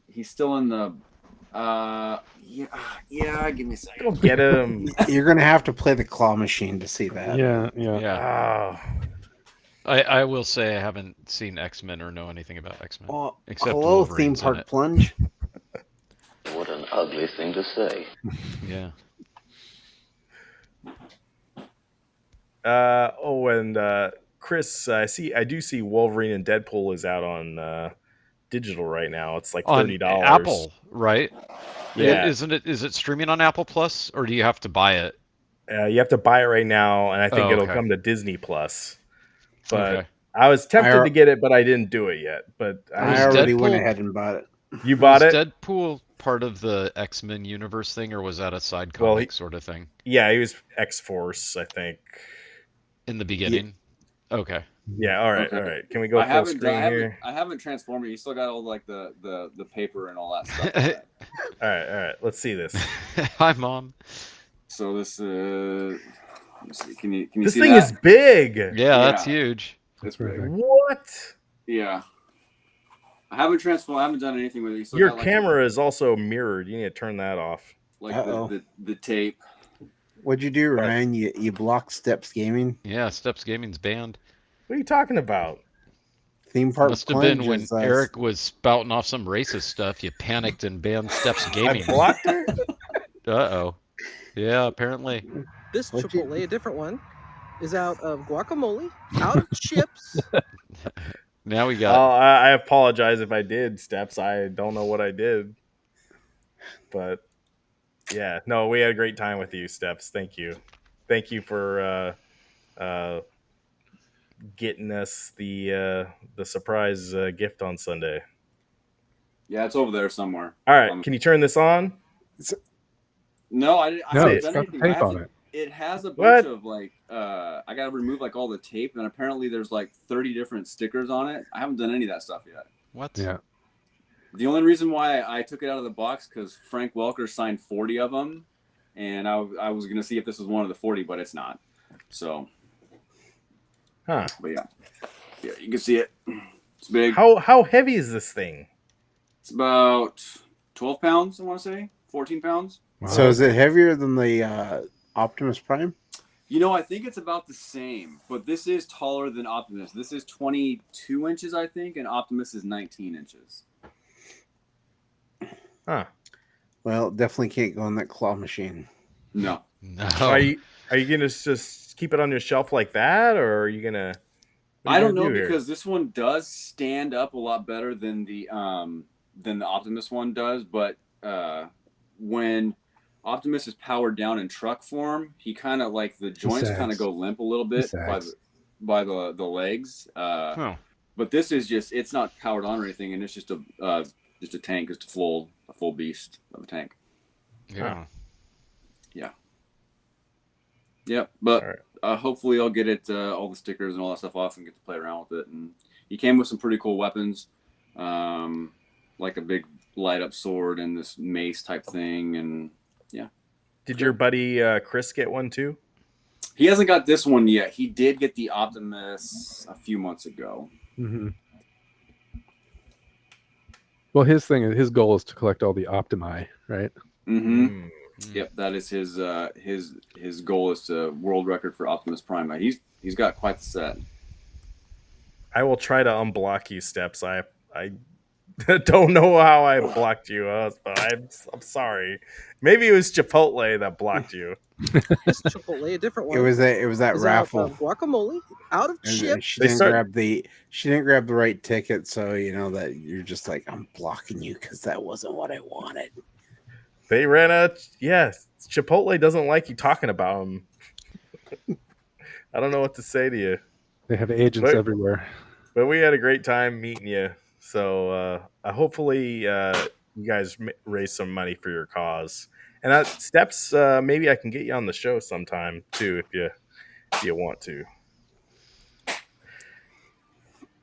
He's still in the. Yeah. Give me a second. Go get him. You're gonna have to play the claw machine to see that. Yeah. Yeah. Oh, I will say I haven't seen X-Men or know anything about X-Men. Well, Except hello, Wolverine's theme in park it. plunge. What an ugly thing to say. Yeah. And Chris, I do see Wolverine and Deadpool is out on digital right now. It's like On $30. Apple, right? Yeah. Is it streaming on Apple Plus, or do you have to buy it? You have to buy it right now, and I think Oh, it'll okay. come to Disney Plus. But Okay. I was tempted I- to get it, but I didn't do it yet. But I Was already went Deadpool- ahead and bought it. you bought was it? Deadpool part of the X-Men universe thing, or was that a side Well, comic sort of thing Yeah, he was X-Force, I think. in the beginning? Okay. Yeah, all right, Okay. all right. Can we go I full haven't. screen here? I haven't transformed it. You still got all like the paper and all that stuff. on it. All right. Let's see this. Hi, Mom. So this. Let me see. Can you This see thing that? is big. Yeah, that's Yeah. huge. It's That's big. What? Yeah. I haven't transformed. I haven't done anything with it. You still Your got, like, camera is also mirrored. You need to turn that off. like Uh-oh. the tape. What'd you do, Ryan? You blocked Steps Gaming Yeah, Steps Gaming's banned. What are you talking about? theme park. Must have been plunge when is, Eric was spouting off some racist stuff. You panicked and banned Steps I Gaming. blocked her? Uh-oh. Yeah, apparently. This What'd you- Chipotle, a different one, is out of guacamole, out of chips. Now we Oh, got I apologize if I did, Steps. I don't know what I did. But yeah, no, we had a great time with you, Steps. Thank you. Thank you for getting us the surprise gift on Sunday. Yeah, it's over there somewhere. All right, can you turn this on? No, I No, haven't it's done got anything. tape I have on to- it. It has a What? bunch of like I gotta remove like all the tape, and apparently there's like 30 different stickers on it. I haven't done any of that stuff yet. what? Yeah. The only reason why I took it out of the box because Frank Welker signed 40 of them, and I was gonna see if this was one of the 40, but it's not. So, Huh. but yeah, you can see it. It's big. How heavy is this thing? It's about 12 pounds. I want to say 14 pounds. Wow. So is it heavier than the Optimus Prime? You know, I think it's about the same, but this is taller than Optimus. This is 22 inches, I think, and Optimus is 19 inches. Huh. Well, definitely can't go in that claw machine. No. No. Are you gonna just keep it on your shelf like that, or are you gonna? what are I you don't gonna know do here? because this one does stand up a lot better than the Optimus one does, but when Optimus is powered down in truck form, he kind of like the joints sags. kind of go limp a little bit sags. by the legs. Huh. But this is it's not powered on or anything, and it's just a tank, just a full beast of a tank. Yeah. Yep, but All right. hopefully I'll get it all the stickers and all that stuff off and get to play around with it. And he came with some pretty cool weapons, like a big light up sword and this mace type thing. And Did your buddy Chris get one too? he hasn't got this one yet. He did get the Optimus a few months ago. Mm-hmm. Well, his goal is to collect all the Optimi, right? Mm-hmm. Hmm. Yep, that is his goal is to world record for Optimus Prime. He's got quite the set. I will try to unblock you, Steps. I Don't know how I blocked you, but I'm sorry. Maybe it was Chipotle that blocked you. It's Chipotle, a different one. It was that Is out raffle. of guacamole, out of And chip. she They didn't start- grab the right ticket, so you know that you're just like, I'm blocking you because that wasn't what I wanted. They ran out. Yes, Chipotle doesn't like you talking about them. I don't know what to say to you. They have agents But- everywhere. But we had a great time meeting you. So hopefully you guys raise some money for your cause. And Steps, maybe I can get you on the show sometime too if you want to.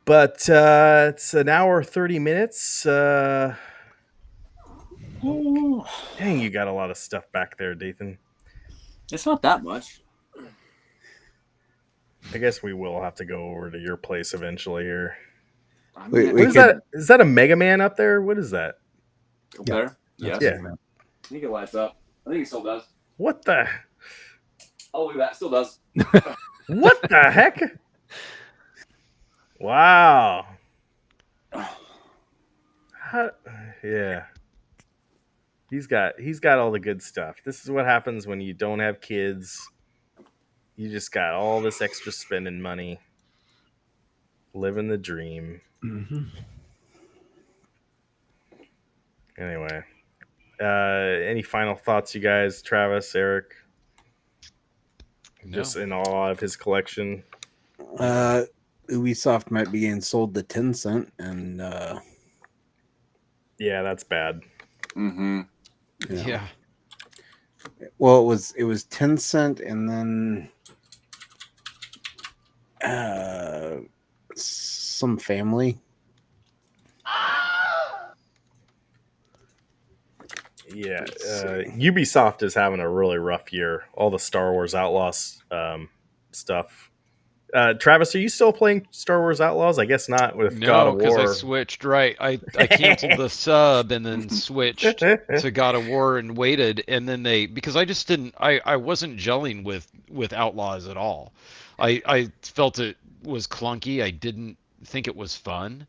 But it's an hour 30 minutes. Dang, you got a lot of stuff back there, Dathan. It's not that much. I guess we will have to go over to your place eventually here. I We mean, What is that? Is that a Mega Man up there? What is that? up Yeah. there? Yes. That's Yeah. what I meant. I think it lights up. I think it still does. What the? Oh, look at that. It still does. What the heck? Wow. Yeah. He's got all the good stuff. This is what happens when you don't have kids. You just got all this extra spending money. Living the dream. Mhm. Anyway. Any final thoughts, you guys? Travis, Eric? No. Just in awe of his collection. Ubisoft might be getting sold to Tencent, and Yeah, that's bad. Mm-hmm. you know. Yeah. Well, it was Tencent, and then some family. Yeah, Let's see. Ubisoft is having a really rough year. All the Star Wars Outlaws stuff. Travis, are you still playing Star Wars Outlaws? I guess not with God No, of because I War. switched. Right, I canceled the sub and then switched to God of War and waited, and then because I just didn't. I wasn't gelling with Outlaws at all. I felt it was clunky. I didn't think it was fun.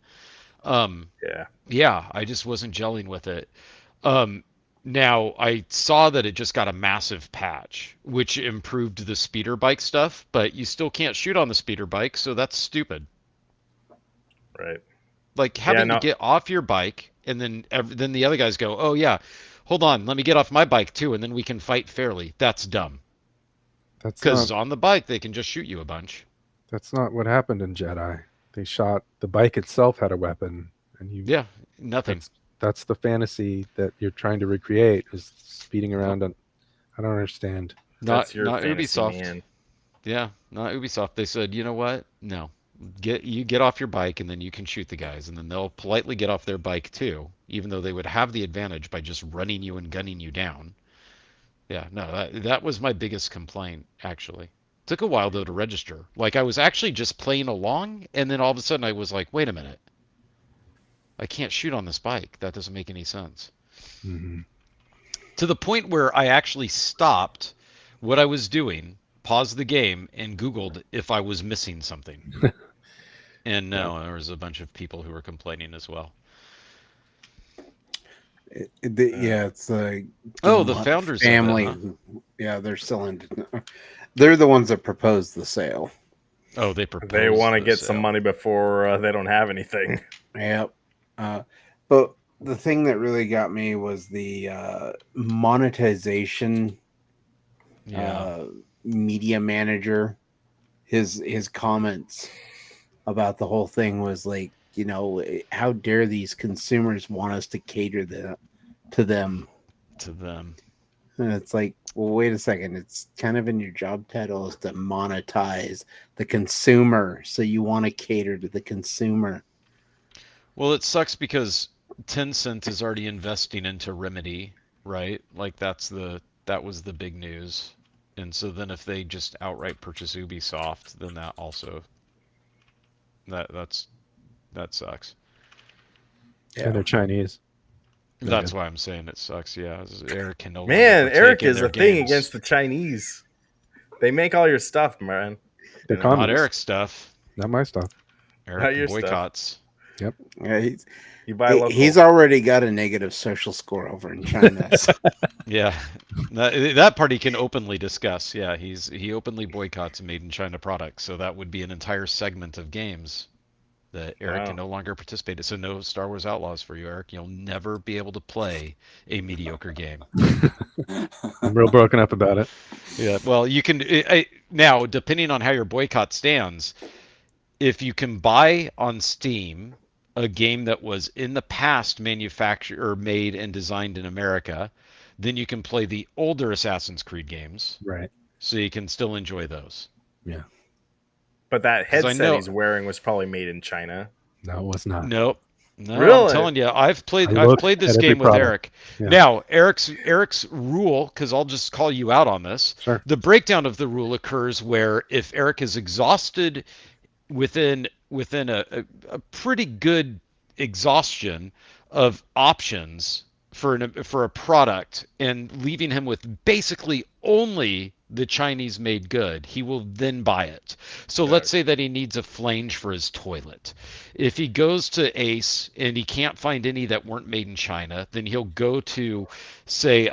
Yeah, Yeah, I just wasn't gelling with it. Now I saw that it just got a massive patch, which improved the speeder bike stuff, but you still can't shoot on the speeder bike, so that's stupid. right. Like having no. to get off your bike and then the other guys go, "Oh yeah, hold on, let me get off my bike too, and then we can fight fairly." That's dumb. That's Because not on the bike they can just shoot you a bunch. that's not what happened in Jedi. They shot the bike itself had a weapon, and you Yeah, nothing. that's the fantasy that you're trying to recreate is speeding around on. I don't understand. That's your Not fantasy, Ubisoft. man. Yeah, not Ubisoft. They said, you know what? No, get off your bike and then you can shoot the guys, and then they'll politely get off their bike too, even though they would have the advantage by just running you and gunning you down. Yeah, no, that was my biggest complaint actually. Took a while though to register. Like I was actually just playing along, and then all of a sudden I was like, wait a minute, I can't shoot on this bike. That doesn't make any sense. Hmm. To the point where I actually stopped what I was doing, paused the game, and Googled if I was missing something. And no, there was a bunch of people who were complaining as well. Yeah, it's like Oh, the founders of it, family. huh? Yeah, they're still in. They're the ones that proposed the sale. Oh, they proposed. They want to the get some sale. money before they don't have anything. Yep. But the thing that really got me was the monetization Yeah. media manager. His comments about the whole thing was like, you know, how dare these consumers want us to cater to them? To them. And it's like, well, wait a second. It's kind of in your job title is to monetize the consumer. So you want to cater to the consumer. Well, it sucks because Tencent is already investing into Remedy, right? Like that was the big news. And so then if they just outright purchase Ubisoft, then that also that sucks. And they're Chinese. That's why I'm saying it sucks. Yeah, Eric can no Man, longer Eric partake in is their a thing games. against the Chinese. They make all your stuff, man. They're And Not communists. Eric's stuff. Not my stuff. Not Eric your stuff. boycotts. Yeah, You buy local. he's already got a negative social score over in China. So. Yeah, that part he can openly discuss. Yeah, he openly boycotts made in China products, so that would be an entire segment of games that Eric can Wow. no longer participate in. So no Star Wars Outlaws for you, Eric. You'll never be able to play a mediocre game. I'm real broken up about it. Yeah, well, you can now, depending on how your boycott stands, if you can buy on Steam a game that was in the past manufactured or made and designed in America, then you can play the older Assassin's Creed games, Right. so you can still enjoy those. Yeah. But that 'Cause I headset know he's wearing was probably made in China. No, it was not. Nope. No, I'm Really? telling you, I I've looked played this at every game with product. Eric. Yeah. Now, Eric's rule, because I'll just call you out on this. Sure. The breakdown of the rule occurs where if Eric is exhausted within a pretty good exhaustion of options for a product and leaving him with basically only the Chinese made good, he will then buy it. So let's say that he needs a flange for his toilet. If he goes to Ace and he can't find any that weren't made in China, then he'll go to, say,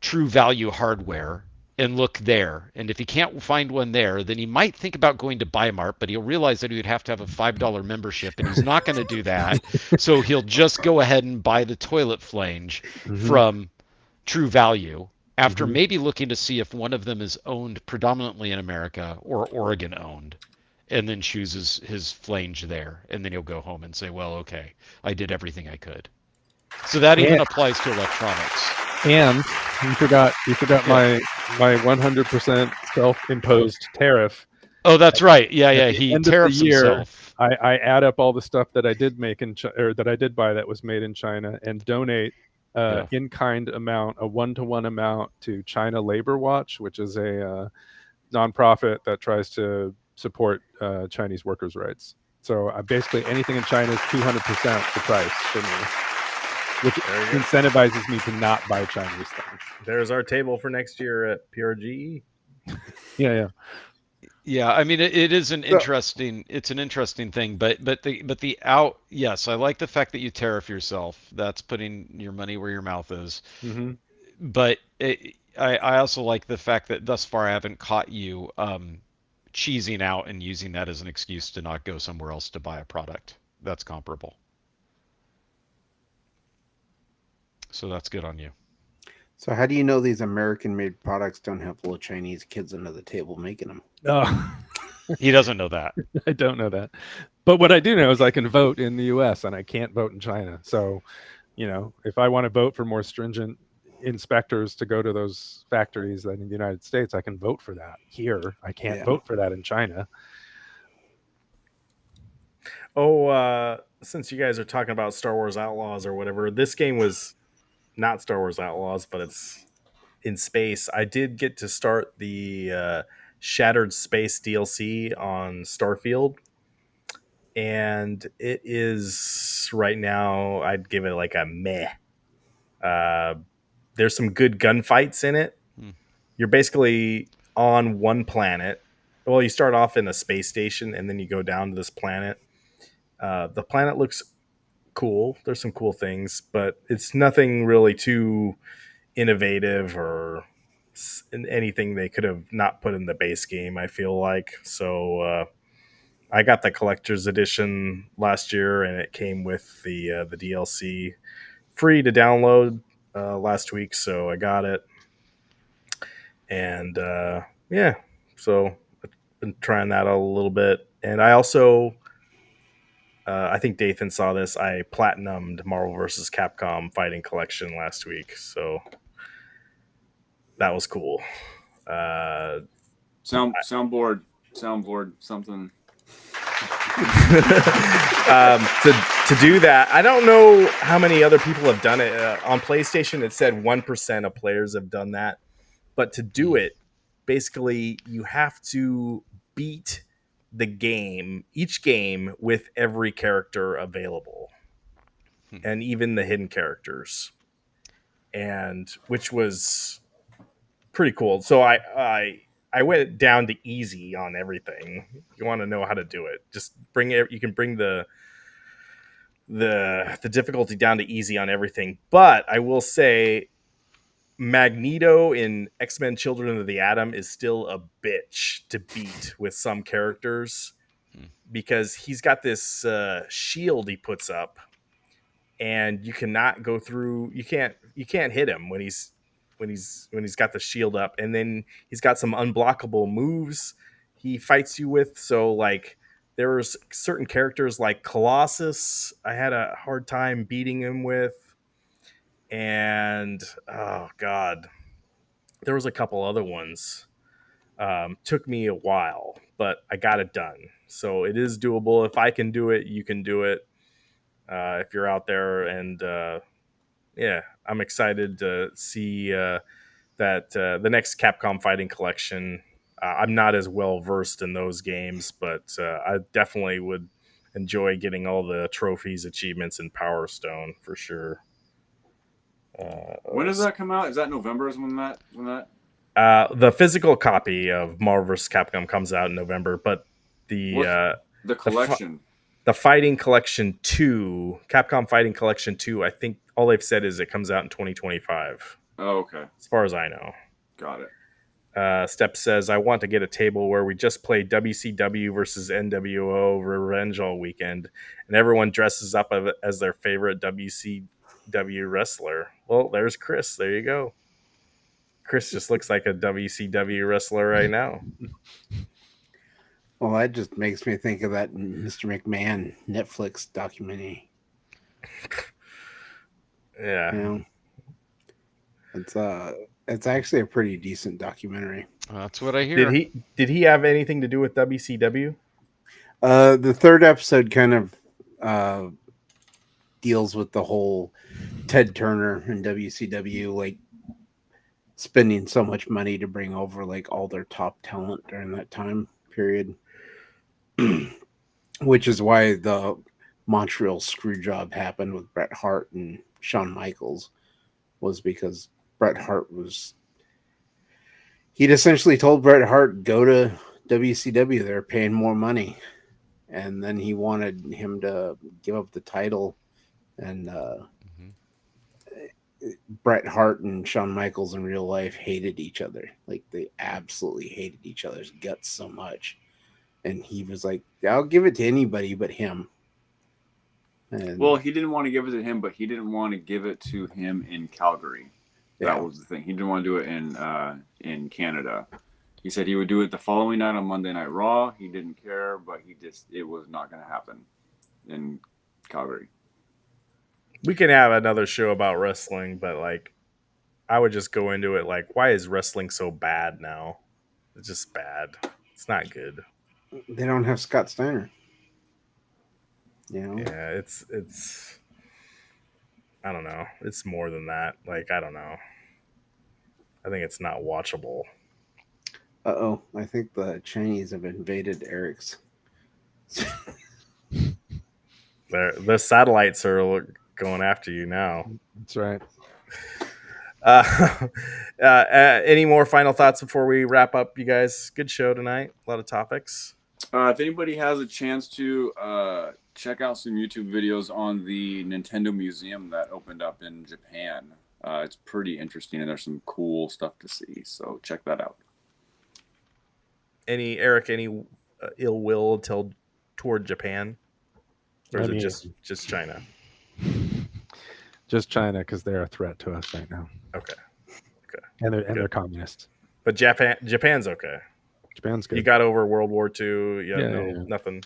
True Value Hardware and look there. And if he can't find one there, then he might think about going to Bimart, but he'll realize that he would have to have a $5 membership, and he's not going to do that. So he'll just go ahead and buy the toilet flange from True Value after maybe looking to see if one of them is owned predominantly in America or Oregon owned, and then chooses his flange there. And then he'll go home and say, well, okay, I did everything I could. So that even applies to electronics. And you forgot my 100% self-imposed tariff. Oh, that's right. Yeah, yeah. At the He end of the tariffs year, himself. I add up all the stuff that I did make or that I did buy that was made in China and donate Yeah. in-kind amount, a 1-to-1 amount to China Labor Watch, which is a nonprofit that tries to support Chinese workers' rights. So basically anything in China is 200% the price for me, which incentivizes me to not buy Chinese things. There's our table for next year at Prge. Yeah. Yeah, I mean it is an interesting thing, but yes, I like the fact that you tariff yourself. That's putting your money where your mouth is. Mm-hmm. But I also like the fact that thus far I haven't caught you cheesing out and using that as an excuse to not go somewhere else to buy a product that's comparable. So that's good on you. So how do you know these American-made products don't have little Chinese kids under the table making them? Oh. He doesn't know that. I don't know that. But what I do know is I can vote in the US and I can't vote in China. So, if I want to vote for more stringent inspectors to go to those factories in the United States, I can vote for that. Here, I can't vote for that in China. Oh, since you guys are talking about Star Wars Outlaws or whatever, this game was not Star Wars Outlaws, but it's in space. I did get to start the Shattered Space DLC on Starfield, and it is right now, I'd give it like a meh. There's some good gunfights in it. You're basically on one planet. Well, you start off in a space station, and then you go down to this planet. The planet looks cool. There's some cool things, but it's nothing really too innovative or anything they could have not put in the base game, I feel like. So I got the collector's edition last year, and it came with the DLC free to download last week, so I got it. And yeah, so I've been trying that out a little bit. And I also I think Dathan saw this. I platinumed Marvel vs. Capcom Fighting Collection last week, so that was cool. Soundboard, something. To do that, I don't know how many other people have done it. On PlayStation, it said 1% of players have done that. But to do it, basically, you have to beat each game with every character available, and even the hidden characters, and which was pretty cool. So I went down to easy on everything. You want to know how to do it? Just bring it. You can bring the the difficulty down to easy on everything. But I will say Magneto in X-Men Children of the Atom is still a bitch to beat with some characters because he's got this shield he puts up, and you cannot go through. You can't hit him when he's got the shield up, and then he's got some unblockable moves he fights you with. So like there's certain characters like Colossus I had a hard time beating him with, and oh god, there was a couple other ones. Took me a while, but I got it done. So it is doable. If I can do it, you can do it. If you're out there, and yeah, I'm excited to see that the next Capcom Fighting Collection. I'm not as well versed in those games, but I definitely would enjoy getting all the trophies, achievements, and Power Stone for sure. When does that come out? Is that November? Is when that The physical copy of Marvel vs. Capcom comes out in November, but the the collection? The Fighting Collection 2, Capcom Fighting Collection 2, I think all they've said is it comes out in 2025. Oh, okay. As far as I know. Got it. Step says, I want to get a table where we just play WCW versus NWO Revenge all weekend, and everyone dresses up as their favorite WCW wrestler. Well, there's Chris. There you go. Chris just looks like a WCW wrestler right now. Well, that just makes me think of that Mr. McMahon Netflix documentary. Yeah. You know, it's actually a pretty decent documentary. That's what I hear. Did he have anything to do with WCW? The third episode kind of deals with the whole Ted Turner and WCW, like spending so much money to bring over like all their top talent during that time period, which is why the Montreal screw job happened with Bret Hart and Shawn Michaels, was because Bret Hart he'd essentially told Bret Hart, go to WCW, they're paying more money. And then he wanted him to give up the title. And Bret Hart and Shawn Michaels in real life hated each other. Like, they absolutely hated each other's guts so much. And he was like, I'll give it to anybody but him. And well, he didn't want to give it to him, but he didn't want to give it to him in Calgary. That was the thing. He didn't want to do it in Canada. He said he would do it the following night on Monday Night Raw. He didn't care, but it was not going to happen in Calgary. We can have another show about wrestling, but like, I would just go into it like, why is wrestling so bad now? It's just bad. It's not good. They don't have Scott Steiner. You know? Yeah, it's. I don't know. It's more than that. Like, I don't know. I think it's not watchable. Uh-oh. I think the Chinese have invaded Eric's. The satellites are going after you now. That's right. Any more final thoughts before we wrap up, you guys? Good show tonight. A lot of topics. If anybody has a chance to check out some YouTube videos on the Nintendo Museum that opened up in Japan, it's pretty interesting, and there's some cool stuff to see. So check that out. Eric, any ill will toward Japan? Or is it just China? Just China, because they're a threat to us right now. Okay. And they're communist. But Japan's okay. Japan's good. You got over World War II. Yeah. Nothing.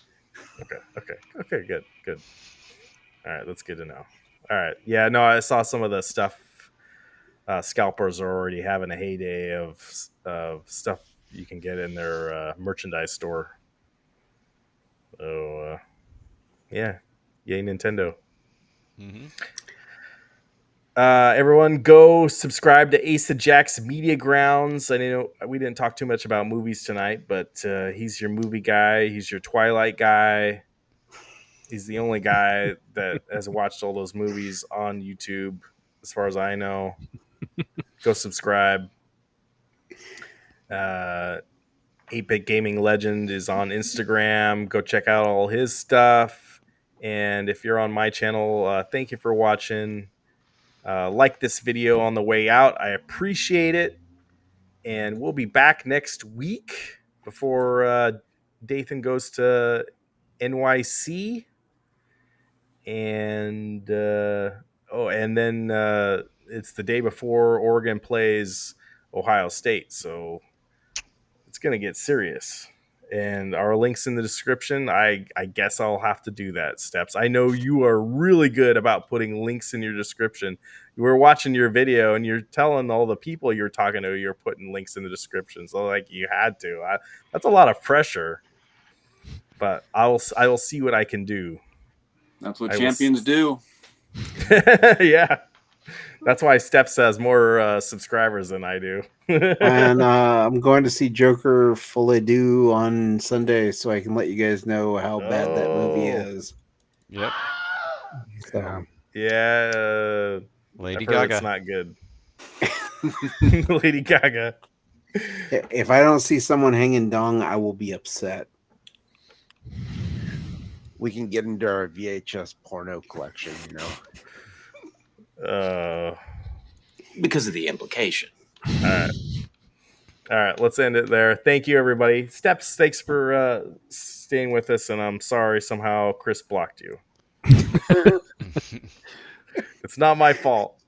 Okay. Good. All right, that's good to know. All right. Yeah, no, I saw some of the stuff. Scalpers are already having a heyday of stuff you can get in their merchandise store. So, yeah. Yay, Nintendo. Mm-hmm. Everyone go subscribe to Ace of Jack's Media Grounds. I know we didn't talk too much about movies tonight, but he's your movie guy. He's your Twilight guy. He's the only guy that has watched all those movies on YouTube, as far as I know. Go subscribe. 8-Bit Gaming Legend is on Instagram. Go check out all his stuff. And if you're on my channel, thank you for watching. Like this video on the way out. I appreciate it. And we'll be back next week before Dathan goes to NYC. And and then it's the day before Oregon plays Ohio State. So it's going to get serious. And our links in the description. I guess I'll have to do that, Steps. I know you are really good about putting links in your description. We're watching your video and you're telling all the people you're talking to you're putting links in the description. So like you had to. That's a lot of pressure. But I will see what I can do. That's what champions do. Yeah. That's why Steps has more subscribers than I do. And I'm going to see Joker Full Ado on Sunday, so I can let you guys know how bad that movie is. Yep. So yeah, Lady I've heard Gaga. it's not good. Lady Gaga. if I don't see someone hanging dong, I will be upset. We can get into our VHS porno collection, you know. Because of the implication. All right, let's end it there. Thank you, everybody. Steps, thanks for staying with us, and I'm sorry somehow Chris blocked you. It's not my fault.